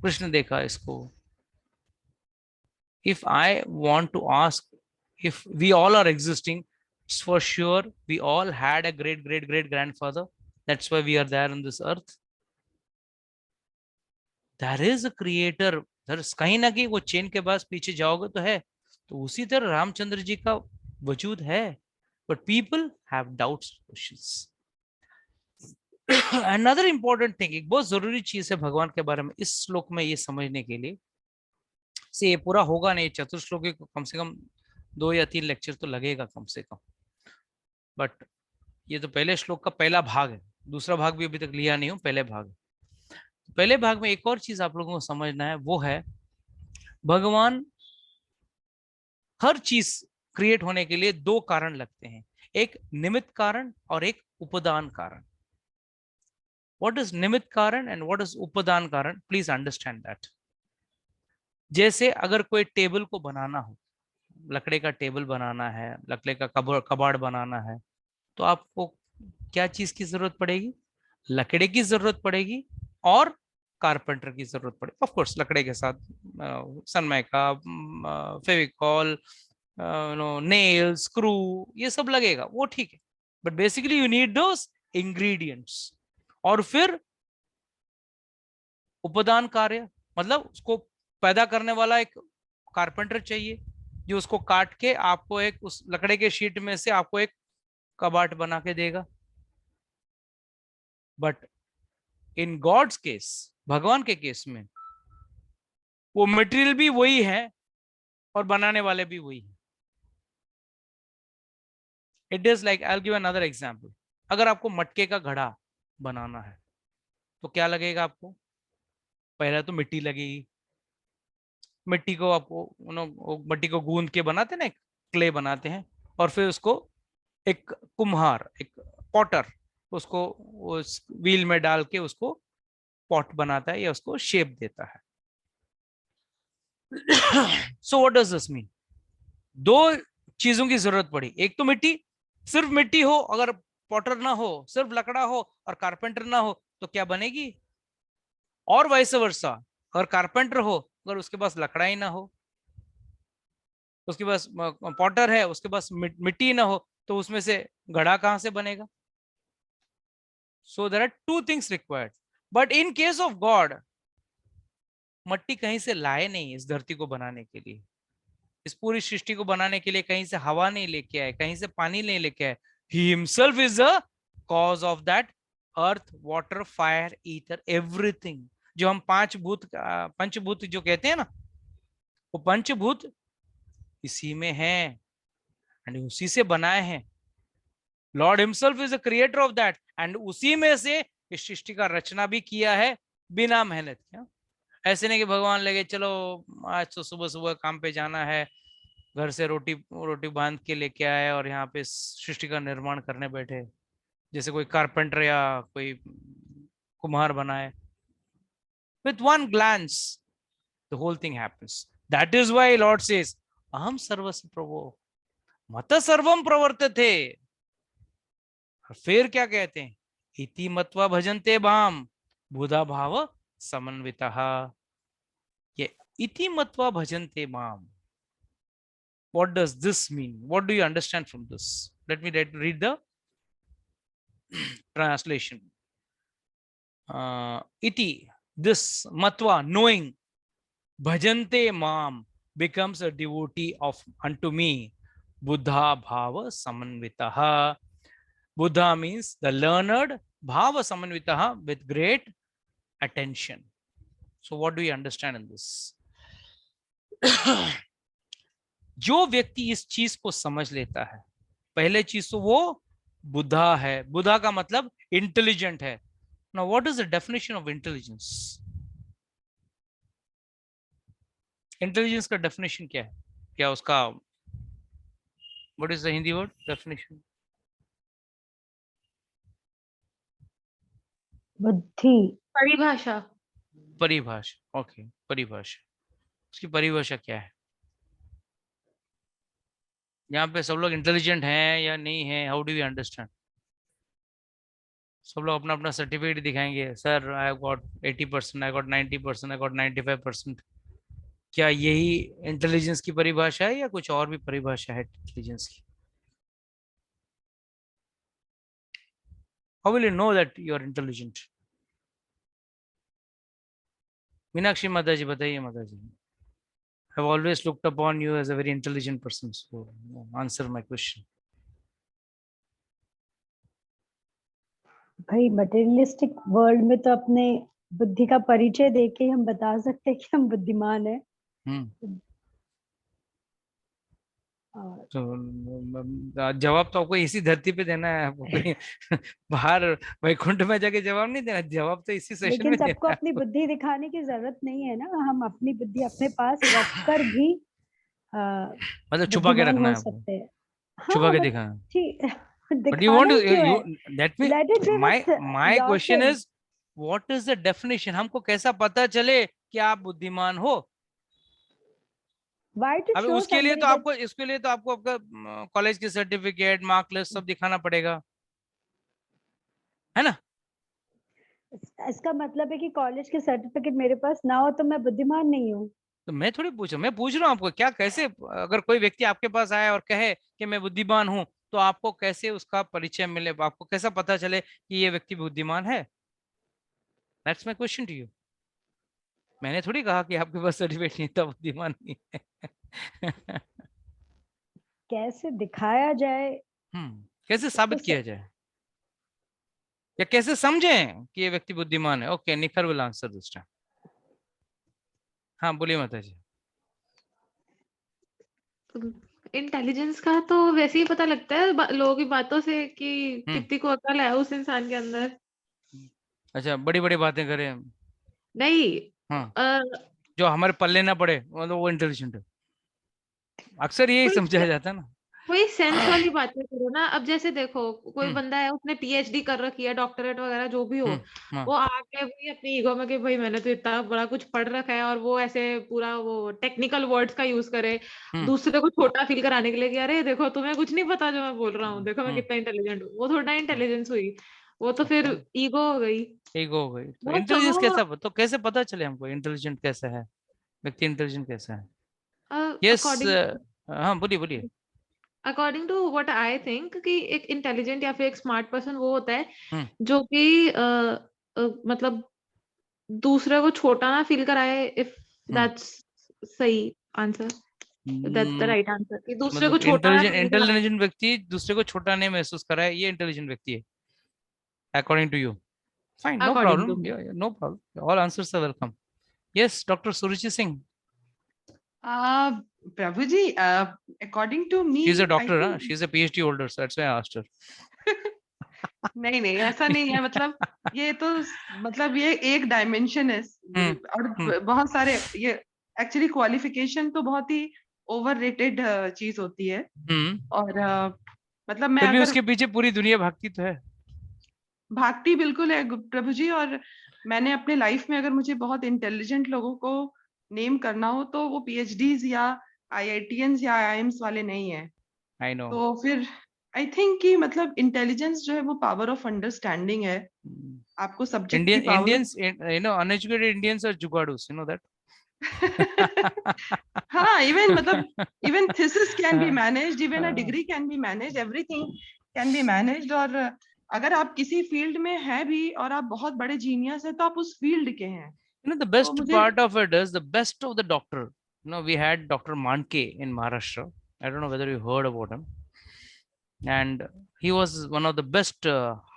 कृष्ण देखा इसको. If I want to ask, if we all are existing, for sure we all had a great grandfather. That's why we are there on this earth. There is a creator. There is कहीं ना कहीं वो chain के पास पीछे जाओगे तो है. तो उसी तरह रामचंद्र जी का वजूद है. But people have doubts, questions. Another important thing, एक बहुत जरूरी चीज है भगवान के बारे में इस श्लोक में ये समझने के लिए, से ये पूरा होगा नहीं, चतुर श्लोकी को कम से कम 2 या 3 लेक्चर तो लगेगा कम से कम. बट ये तो पहले श्लोक का पहला भाग है. दूसरा भाग भी अभी तक लिया नहीं हूं, पहले भाग. पहले भाग में एक और चीज आप लोगों को समझना है, वो है भगवान हर चीज क्रिएट होने के लिए 2 कारण लगते हैं, एक निमित्त कारण और एक उपादान कारण. What is निमित्त कारण and what is उपादान कारण? Please understand that. जैसे अगर कोई टेबल को बनाना हो, लकड़े का टेबल बनाना है, लकड़े का कबाड़ बनाना है, तो आपको क्या चीज की जरूरत पड़ेगी? लकड़े की जरूरत पड़ेगी और कारपेंटर की जरूरत पड़ेगी. ऑफ कोर्स लकड़े के साथ सनमाइका, फेविकॉल, नेल, स्क्रू, ये सब लगेगा, वो ठीक है. But basically you need those ingredients. और फिर उपादान कार्य, मतलब उसको पैदा करने वाला एक कारपेंटर चाहिए जो उसको काट के आपको एक उस लकड़े के शीट में से आपको एक कबाट बना के देगा. बट इन गॉड्स केस, भगवान के केस में, वो मटेरियल भी वही है और बनाने वाले भी वही है. It is like, I will give another example. अगर आपको मटके का घड़ा बनाना है तो क्या लगेगा आपको? पहले तो मिट्टी लगेगी. मिट्टी को आपको मिट्टी को गूंद के बनाते हैं ना, क्ले बनाते हैं, और फिर उसको एक कुम्हार, एक पॉटर, उसको उस व्हील में डाल के उसको पॉट बनाता है या उसको शेप देता है. So what does this mean? 2 चीजों की जरूरत पड़ी. एक तो मिट्टी, सिर्फ मिट्टी हो, अगर पॉटर ना हो, सिर्फ लकड़ा हो और कारपेंटर ना हो तो क्या बनेगी? और वाइस वर्सा, अगर कारपेंटर हो अगर उसके पास लकड़ा ही ना हो, उसके पास पॉटर है उसके पास मिट्टी ना हो, तो उसमें से घड़ा कहां से बनेगा? So there are 2 things required. But in case of God, मट्टी कहीं से लाए नहीं इस धरती को बनाने के लिए, इस पूरी सृष्टि को बनाने के लिए कहीं से हवा नहीं लेके आए, कहीं से पानी नहीं लेके आए. He himself is the cause of that earth, water, fire, ether, everything. जो हम पंचभूत जो कहते हैं ना, वो पंचभूत इसी में हैं एंड उसी से बनाए हैं. Lord himself is the creator of that, and उसी में से इस सृष्टि का रचना भी किया है बिना मेहनत के. ऐसे नहीं कि भगवान लगे चलो आज तो सुबह सुबह काम पे जाना है, घर से रोटी बांध के लेके आए और यहाँ पे सृष्टि का निर्माण करने बैठे. जैसे कोई कारपेंटर या कोई कुम्हार बनाए, with one glance the whole thing happens. That is why Lord says aham sarvasya prabho mata sarvam pravartate. फिर क्या कहते हैं, इति मत्वा भजन्ते भाम बुधा भाव समन्वितः। ये इति मत्वा भजन्ते माम, what does this mean? What do you understand from this? Let me read the translation. Iti, this, matva, knowing, bhajante mam, becomes a devotee of unto me, buddha bhava samanvitaha. Buddha means the learned, bhava samanvitaha, with great attention. So what do you understand in this? जो व्यक्ति इस चीज को समझ लेता है, पहले चीज तो वो बुद्धा है। बुद्धा का मतलब इंटेलिजेंट है। Now what is the definition of intelligence? Intelligence का डेफिनेशन क्या है? क्या उसका, what is the Hindi word definition? बुद्धि, परिभाषा। परिभाषा, ओके, परिभाषा। उसकी परिभाषा क्या है? यहाँ पे सब लोग इंटेलिजेंट हैं या नहीं है? How do you understand? सब लोग अपना अपना सर्टिफिकेट दिखाएंगे, sir I got 80%, I got 90%, I got 95%। क्या यही इंटेलिजेंस की परिभाषा है या कुछ और भी परिभाषा है इंटेलिजेंस की? How will you know that you are intelligent? Meenakshi माता जी बताइए। माता जी, I've always looked upon you as a very intelligent person, so answer my question. भाई मटेरियलिस्टिक वर्ल्ड में तो अपने बुद्धि का परिचय देके हम बता सकते हैं कि हम बुद्धिमान हैं। तो जवाब तो आपको इसी धरती पे देना है, आपको कोई बाहर वैकुंठ में जाके जवाब नहीं देना, जवाब तो इसी सेशन में लेकिन देना सबको है अपनी आपको। बुद्धि दिखाने की जरूरत नहीं है ना, हम अपनी बुद्धि अपने पास रखकर भी मतलब छुपा के बुद्धिमान रखना हो है आपको, सकते हैं। छुपा हाँ के बट दिखाना। ठीक, But you want दिखाना to, ही क्यों you, है? that means Let it be with my question yourself. is, what is the definition? हमको कैसा पता चले कि आप बुद्धिमान हो? Why to अभी show उसके लिए somebody तो that आपको, इसके लिए तो आपको आपका कॉलेज की सर्टिफिकेट, मार्क लिस्ट सब दिखाना पड़ेगा, है ना? इसका मतलब है कि कॉलेज के सर्टिफिकेट मेरे पास ना हो तो मैं बुद्धिमान नहीं हूँ? तो मैं थोड़ी पूछूं, मैं पूछ रहा हूँ आपको, क्या कैसे, अगर कोई व्यक्ति आपके पास आए और कहे कि मैं बुद्धिमान हूँ, तो आपको कैसे उसका परिचय मिले, आपको कैसा पता चले कि ये व्यक्ति बुद्धिमान है? That's my question to you. मैंने थोड़ी कहा कि आपके पास सर्टिफिकेट नहीं था, बुद्धिमान नहीं है। कैसे दिखाया जाए? कैसे साबित किया जाए, या कैसे समझें कि ये व्यक्ति बुद्धिमान है? ओके, निखर विल आंसर दिस टाइम। हाँ बोलिए माता जी। इंटेलिजेंस का तो वैसे ही पता लगता है लोगों की बातों से कि कितनी को अकल है उस इंसान के अंदर। अच्छा, बड़ी बड़ी बातें करें? नहीं, जो हमारे पल्ले ना पड़े मतलब वो इंटेलिजेंट है, अक्सर यही समझाया जाता है ना। कोई सेंस वाली बातें करो ना। अब जैसे देखो, कोई बंदा है उसने पीएचडी कर रखी है, डॉक्टरेट वगैरह जो भी हो, वो आके भाई अपनी ईगो में कि भाई मैंने तो इतना बड़ा कुछ पढ़ रखा है, और वो ऐसे पूरा वो टेक्निकल वर्ड्स का यूज करे दूसरे को छोटा फील कराने के लिए कि अरे देखो तुम्हें कुछ नहीं पता जो मैं बोल रहा हूँ, देखो मैं कितना इंटेलिजेंट हूँ। वो थोड़ा इंटेलिजेंस हुई, वो तो फिर ईगो हो गई। ईगो हो गई। तो इंटेलिजेंस कैसा, तो कैसे पता चले हमको इंटेलिजेंट कैसा है व्यक्ति, इंटेलिजेंट कैसा है? यस, हाँ बोलिए बोलिए। According to what I think कि एक इंटेलिजेंट या फिर एक स्मार्ट पर्सन वो होता है जो कि मतलब दूसरे को छोटा ना फील कराए, इफ दैट्स सही answer, that's the right answer, कि दूसरे को छोटा ना फील कराए। इंटेलिजेंट व्यक्ति दूसरे को छोटा नहीं महसूस कराए, ये इंटेलिजेंट व्यक्ति है according to you. Fine, no problem, no problem, all answers are welcome. Yes, doctor Suruchi Singh. Prabhuji, according to me, she's a doctor, huh? She's a PhD holder, so that's why I asked her. नहीं नहीं ऐसा नहीं है, मतलब ये तो मतलब ये एक डायमेंशन है, और बहुत सारे ये एक्चुअली क्वालिफिकेशन तो बहुत ही ओवररेटेड चीज होती है। और मतलब मैं फिर भी उसके पीछे पूरी दुनिया भागती तो है। भागती बिल्कुल है प्रभु जी। और मैंने अपने लाइफ में अगर मुझे बहुत इंटेलिजेंट लोगों को नेम करना हो तो वो PhDs या IITians या IIMs वाले नहीं है। I know. तो फिर आई थिंक कि मतलब इंटेलिजेंस जो है वो पावर ऑफ अंडरस्टैंडिंग है। आपको सब्जेक्ट की power Indians, uneducated Indians are jugadus, you know that. हाँ, even thesis can be managed, even a degree can be managed, everything can be managed. और अगर आप किसी फील्ड में हैं भी और आप बहुत बड़े जीनियस हैं तो आप उस फील्ड के हैं। You know, the best part of it is the best of the doctor. You know, we had Dr. Manke in Maharashtra. I don't know whether you heard about him. And he was one of the best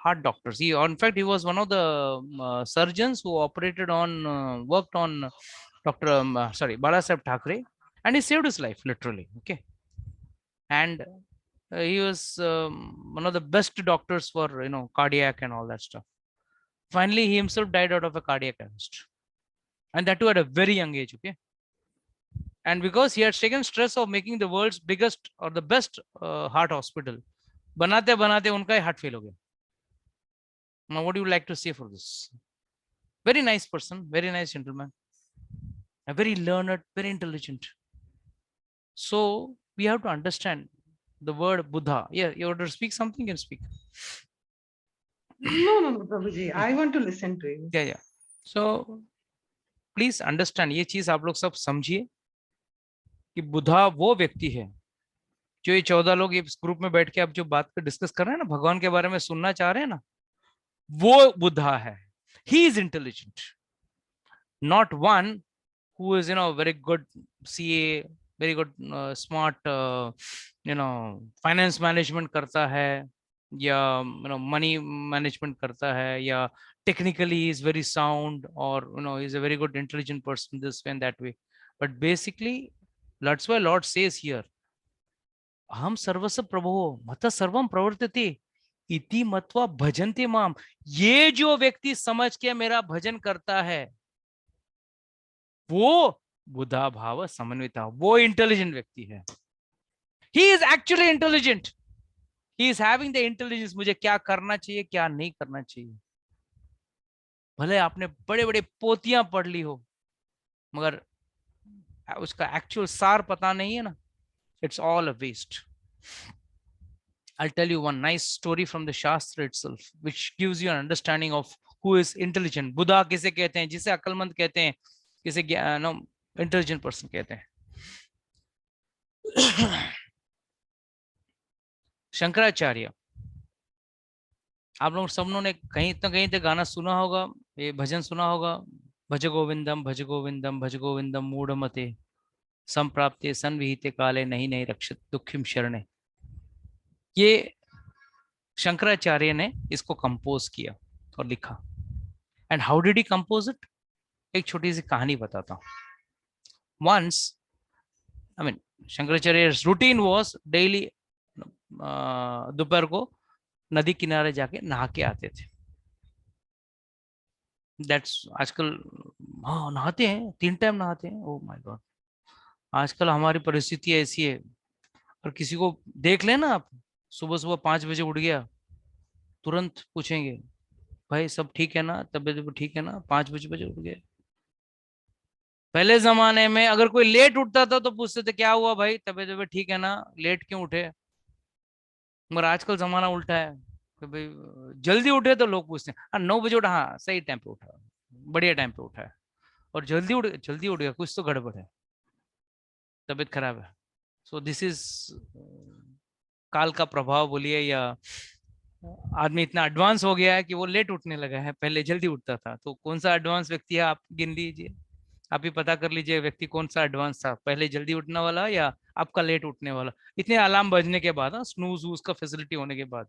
heart doctors. In fact, he was one of the surgeons who operated on, worked on Dr. Balasaheb Thackeray, and he saved his life literally. Okay, and he was one of the best doctors for cardiac and all that stuff. Finally, he himself died out of a cardiac arrest, and that too at a very young age. Okay, and because he had taken stress of making the world's biggest or the best heart hospital, बनाते बनाते उनका ही heart fail हो गया. Now what do you like to say for this? Very nice person, very nice gentleman, a very learned, very intelligent. So we have to understand the word Buddha. Yeah, you want to speak something, you can speak. No, Prabhuji, I want to listen to you. Yeah. So please understand, ये चीज आप लोग सब समझिए कि बुद्धा वो व्यक्ति है जो ये 14 लोग इस ग्रुप में बैठ के अब जो बात पे डिस्कस कर रहे हैं ना, भगवान के बारे में सुनना चाह रहे हैं ना, वो बुद्धा है. He is intelligent, not one who is very good CA, very good smart finance management करता है या money management करता है या technically is very sound or is a very good intelligent person this way and that way. But basically that's why Lord says here, हम सर्वस्व प्रभो मत सर्वम प्रवर्तते इति मत्वा भजन्ते माम. ये जो व्यक्ति समझ के मेरा भजन करता है वो बुद्धा भाव समन्विता, वो इंटेलिजेंट व्यक्ति है. He is actually intelligent. He is having the intelligence. मुझे क्या करना चाहिए क्या नहीं करना चाहिए. भले आपने बड़े बड़े पोतियां पढ़ ली हो मगर उसका एक्चुअल सार पता नहीं है ना, it's all a waste. I'll tell you one nice story from the Shastra itself, which gives you an understanding of who is intelligent. Buddha किसे कहते हैं, जिसे अक्लमंद कहते हैं, किसे इंटेलिजेंट पर्सन कहते हैं. शंकराचार्य, आप लोग सब ने कहीं तो गाना सुना होगा, ये भजन सुना होगा, भज गोविंदम भज गोविंदम भज गोविंदम मूढ़मते संप्राप्ते संविहिते काले नहीं नहीं रक्षित दुखिम शरणे. ये शंकराचार्य ने इसको कंपोज किया और लिखा. And how did he compose it? एक छोटी सी कहानी बताता हूँ. Once, I mean, शंकराचार्य's routine was daily दोपहर को नदी किनारे जाके नहा के आते थे. That's आजकल हाँ नहाते हैं, 3 टाइम नहाते हैं. ओह माय गॉड, आजकल हमारी परिस्थिति ऐसी है, और किसी को देख लेना आप सुबह सुबह 5 बजे उठ गया, तुरंत पूछेंगे भाई सब ठीक है ना, तबीयत ठीक है ना, 5 बजे उठ गए. पहले जमाने में अगर कोई लेट उठता था तो पूछते थे क्या हुआ भाई, तबीयत ठीक है ना, लेट क्यों उठे. मगर आजकल जमाना उल्टा है कि भाई जल्दी उठे तो लोग पूछते हैं 9 बजे उठा, हाँ सही टाइम पे उठा, बढ़िया टाइम पे उठा है. और जल्दी उठ गया, कुछ तो गड़बड़ है, तबीयत खराब है. सो दिस इज काल का प्रभाव बोलिए, या आदमी इतना एडवांस हो गया है कि वो लेट उठने लगा है, पहले जल्दी उठता था. तो कौन सा एडवांस व्यक्ति है आप गिन लीजिए, आप ही पता कर लीजिए व्यक्ति कौन सा एडवांस था, पहले जल्दी उठने वाला या आपका लेट उठने वाला. इतने अलार्म बजने के बाद, स्नूज वूज का फैसिलिटी होने के बाद,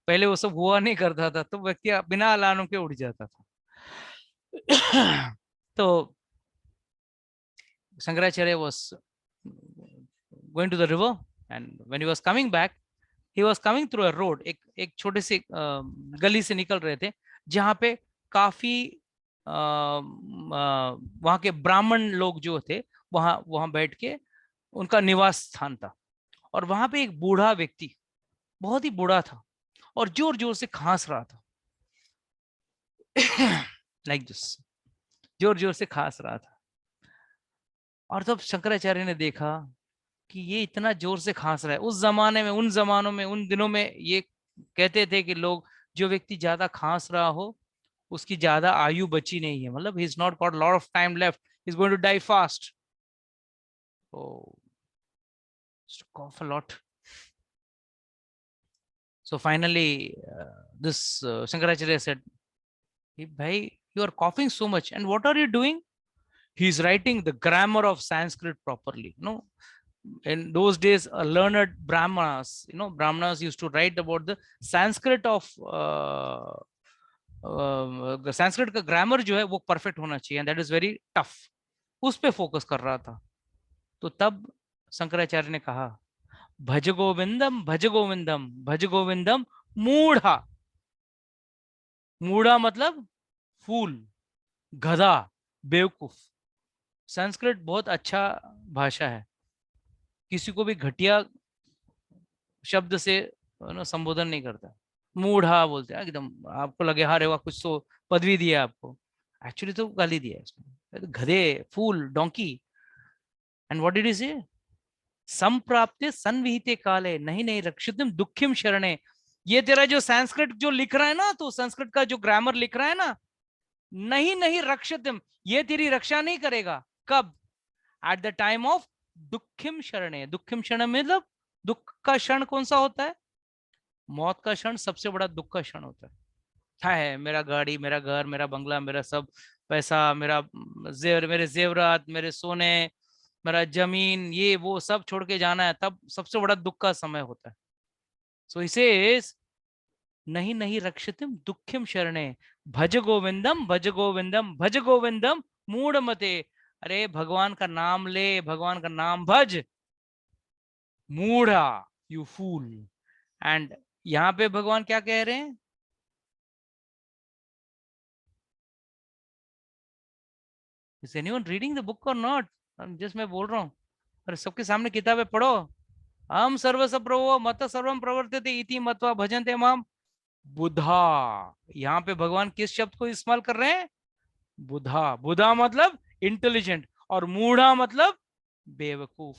पहले वो सब हुआ नहीं करता था, तो व्यक्ति बिना अलार्म के उठ जाता था. तो Shankaracharya was going to the river, and when he was coming back, he was coming through a road. एक छोटे से गली से निकल रहे थे जहाँ पे काफी वहाँ के ब्राह्मण लोग जो थे वहाँ बैठ के उनका निवास स्थान था. और वहाँ पे एक बूढ़ा व्यक्ति, बहुत ही बूढ़ा था, और जोर जोर से खांस रहा था. लाइक दिस, जोर जोर से खांस रहा था। और तब शंकराचार्य ने देखा कि ये इतना जोर से खांस रहा है। उस जमाने में, उन जमानों में, उन दिनों में ये कहते थे कि लोग, जो व्यक्ति ज्यादा खांस रहा हो उसकी ज्यादा आयु बची नहीं है, मतलब he is not got lot of time left, he is going to die fast. Oh, just cough a lot. So finally, this Shankaracharya said, "Hey, bhai, you are coughing so much, and what are you doing?" He's writing the grammar of Sanskrit properly. No, in those days, learned Brahmanas, Brahmanas used to write about the Sanskrit of Sanskrit का grammar जो है वो perfect होना चाहिए, and that is very tough. उस पे focus कर रहा था। तो तब शंकराचार्य ने कहा, भज गोविंदम भज गोविंदम भज गोविंदम मूढ़ा। मूढ़ा मतलब फूल, गधा, बेवकूफ। संस्कृत बहुत अच्छा भाषा है, किसी को भी घटिया शब्द से संबोधन नहीं करता। मूढ़ा बोलते हैं एकदम, आपको लगे हाँ रेवा कुछ तो पदवी दिया आपको, एक्चुअली तो गाली दिया है इसमें, गधे, फूल, donkey. And what did he say? संप्राप्ते सन्विहिते काले नहीं नहीं रक्षितम दुखिम शरणे। ये तेरा जो संस्कृत जो लिख रहा है ना, तो संस्कृत का जो ग्रामर लिख रहा है ना, नहीं नहीं रक्षितम, ये तेरी रक्षा नहीं करेगा। कब? एट द टाइम ऑफ दुखिम शरणे। दुखिम शरण मतलब दुख का क्षण कौन सा होता है? मौत का क्षण सबसे बड़ा दुख का क्षण होता है। मेरा गाड़ी, मेरा घर, मेरा बंगला, मेरा सब पैसा, मेरा मेरे जेवरात, मेरे सोने, मेरा जमीन, ये वो सब छोड़ के जाना है, तब सबसे बड़ा दुख का समय होता है। सो इसे नहीं नहीं रक्षितम दुखिम शरणे भज गोविंदम भज गोविंदम भज गोविंदम मूढ़ मते। अरे भगवान का नाम ले, भगवान का नाम भज, मूढ़ा, यू फूल। एंड यहां पे भगवान क्या कह रहे हैं? Is anyone reading the book or not? Just मैं बोल रहा हूँ, अरे सबके सामने किताबें पढ़ो। हम सर्वस्व प्रभो मत सर्वम प्रवर्तते इति मत्वा भजन्ते माम बुधा। यहाँ पे भगवान किस शब्द को इस्तेमाल कर रहे हैं? बुधा। बुधा मतलब इंटेलिजेंट, और मूढ़ा मतलब बेवकूफ।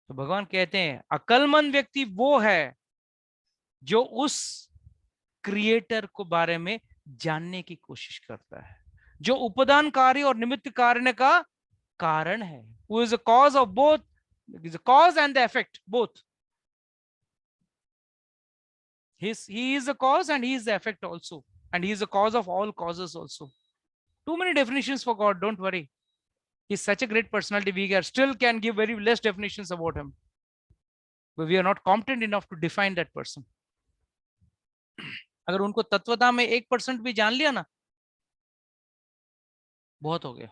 तो भगवान कहते हैं अकलमंद व्यक्ति वो है जो उस क्रिएटर को बारे में जानने की कोशिश करता है, जो उपदान कार्य और निमित्त कार्य का कारण है। Who is the cause of both, the cause and the effect both. He is the cause and he is the effect also, and he is the cause of all causes also. Too many definitions for God, don't worry. He's such a great personality, we still can give very less definitions about him, but we are not competent enough to define that person. अगर उनको तत्वता में 1% भी जान लिया ना, बहुत हो गया।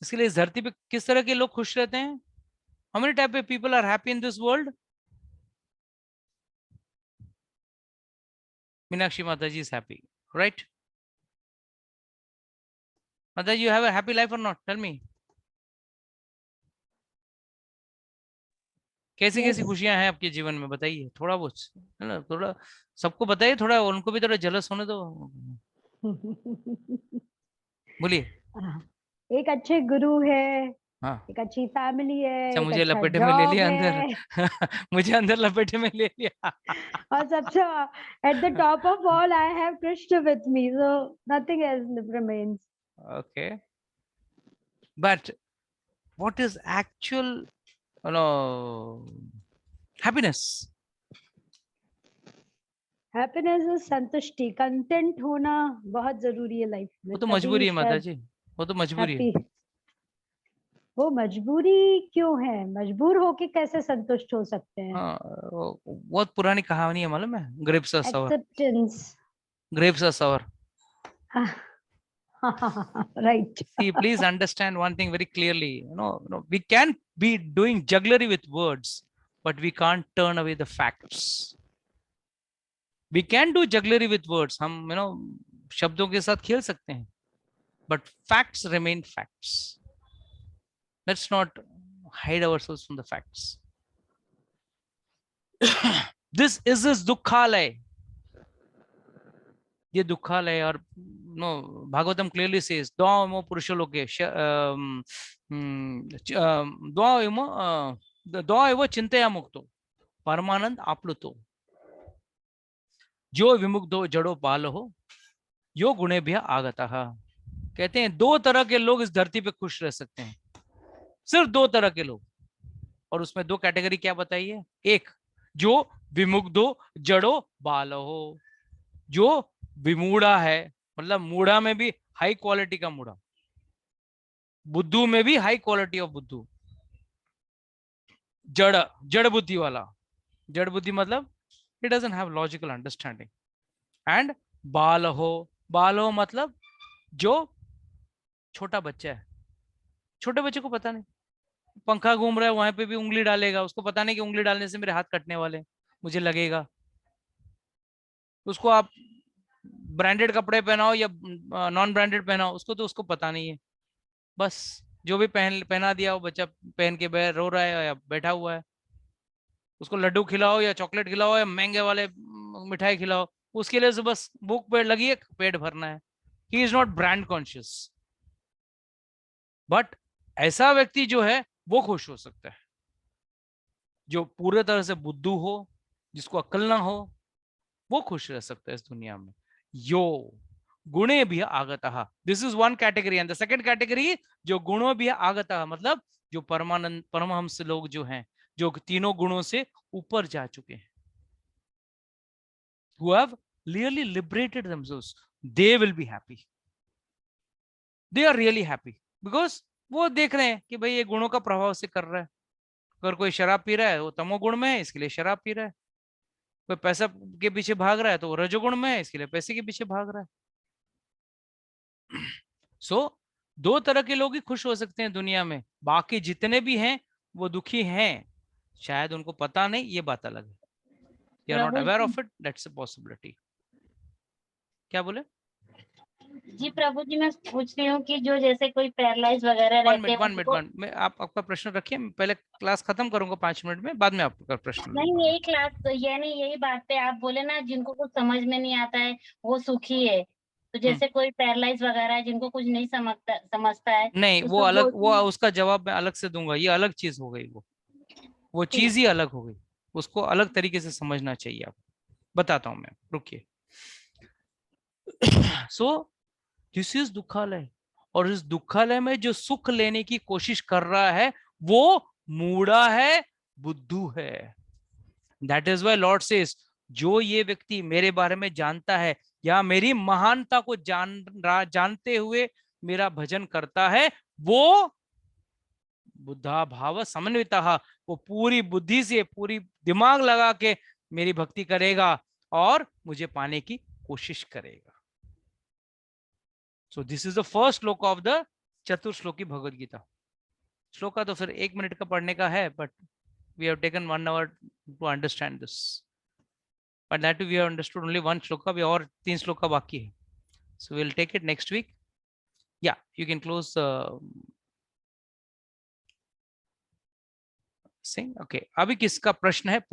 इसके लिए इस धरती पे किस तरह के लोग खुश रहते हैं? How many type of people are happy in this world? Meenakshi Mataji is happy, right? Mataji, you have a happy life or not? Tell me. कैसी कैसी खुशियां हैं आपके जीवन में, बताइए थोड़ा बहुत, है ना? थोड़ा सबको बताइए, थोड़ा उनको भी थोड़ा जलस होने दो। बोलिए। एक अच्छे गुरु है, हाँ, एक अच्छी फैमिली है, अच्छा, एक मुझे अच्छा लपेटे में ले जॉब लिया है। अंदर। मुझे अंदर लपेटे में ले लिया। और सबसे at the top of all I have Krishna with me, so nothing else remains. Okay, but what is actual, happiness? Happiness is संतुष्टि, content होना बहुत जरूरी है लाइफ में। वो तो मजबूरी है माता जी, वो तो मजबूरी है। वो मजबूरी क्यों है? मजबूर होके कैसे संतुष्ट हो सकते हैं? बहुत पुरानी कहानी है, मालूम है? Grapes are sour. Acceptance. Grapes are sour. Right. See, please understand one thing very clearly. We can be doing jugglery with words, but we can't turn away the facts. We can do jugglery with words. हम शब्दों के साथ खेल सकते हैं, but facts remain facts. Let's not hide ourselves from the facts. This is this Dukkhalay. ये दुखालय। और no, Bhagavatam clearly says द्वौ पुरुषो लोके द्वौ चिंतया मुक्तो परमानंद आप्लुतो जो विमुग्धो जड़ो पाल हो यो गुणे भी आगता। कहते हैं 2 तरह के लोग इस धरती पे खुश रह सकते हैं, सिर्फ 2 तरह के लोग। और उसमें 2 कैटेगरी क्या बताइए? एक, जो विमुग्धो जड़ो बाल हो, जो विमूढ़ा है, मतलब मूढ़ा में भी हाई क्वालिटी का मूढ़ा, बुद्धू में भी हाई क्वालिटी ऑफ बुद्धू, जड़ बुद्धि वाला। जड़ बुद्धि मतलब it doesn't have logical understanding. And बाल हो मतलब जो छोटा बच्चा है। छोटे बच्चे को पता नहीं, पंखा घूम रहा है वहां पे भी उंगली डालेगा, उसको पता नहीं कि उंगली डालने से मेरे हाथ कटने वाले, मुझे लगेगा। उसको आप ब्रांडेड कपड़े पहनाओ या नॉन ब्रांडेड पहनाओ, उसको तो उसको पता नहीं है। बस जो भी पहना दिया वो बच्चा पहन के रो रहा है या बैठा हुआ है। उसको लड्डू खिलाओ या चॉकलेट खिलाओ या महंगे वाले मिठाई खिलाओ, उसके लिए बस भूख पेट लगी है, पेट भरना है। ही is not brand conscious. But ऐसा व्यक्ति जो है वो खुश हो सकता है, जो पूरे तरह से बुद्धू हो, जिसको अक्ल ना हो, वो खुश रह सकता है इस दुनिया में। यो गुणे भी आगतः, this is one category. And the second category, जो गुणों भी आगतः, मतलब जो परमानंद परमहंस लोग जो हैं, जो तीनों गुणों से ऊपर जा चुके हैं, who have really liberated themselves, they will be happy. They are really happy because वो देख रहे हैं कि भाई ये गुणों का प्रभाव से कर रहा है। अगर कोई शराब पी रहा है वो तमोगुण में है, इसके लिए शराब पी रहा है। कोई पैसा के पीछे भाग रहा है तो वो रजोगुण में है, इसके लिए पैसे के पीछे भाग रहा है। सो 2 तरह के लोग ही खुश हो सकते हैं दुनिया में, बाकी जितने भी हैं वो दुखी हैं। शायद उनको पता नहीं, ये बात अलग है। You are not aware of it, that's a possibility. क्या बोले जी प्रभु जी? मैं पूछ रही हूँ कि जो जैसे कोई पैरालाइज वगैरह रहते हैं, वन मिनट मैं आपका प्रश्न रखिए, पहले क्लास खत्म करूंगा 5 मिनट में, बाद में आपका प्रश्न। नहीं यही क्लास तो ये नहीं, यही बात पे आप बोले ना, जिनको कुछ समझ में नहीं आता है वो सुखी है। तो जैसे कोई पैरालाइज वगैरह है, जिनको कुछ नहीं समझता है, नहीं, तो वो सब अलग, वो बोलते उसका जवाब मैं अलग से दूंगा। ये अलग चीज हो गई, वो चीज ही अलग हो गई, उसको अलग तरीके से समझना चाहिए। आप बताता हूं मैं, रुकिए। सो दिस इज दुखालय, और इस दुखालय में जो सुख लेने की कोशिश कर रहा है वो मूढ़ा है, बुद्धू है। That is why Lord says, जो ये व्यक्ति मेरे बारे में जानता है या मेरी महानता को जानते हुए मेरा भजन करता है, वो बुद्धा भाव समन्विता, वो पूरी बुद्धि से, पूरी दिमाग लगा के मेरी भक्ति करेगा और मुझे पाने की कोशिश करेगा। So this is the first श्लोक ऑफ द चतुर श्लोकी भगवद गीता। श्लोका तो फिर 1 मिनट का पढ़ने का है, but we have taken 1 hour to understand this, but that we have understood only 1 shloka, भी और 3 श्लोका बाकी है। So we will take it next week. या you can close sing. Okay, अभी किसका प्रश्न है?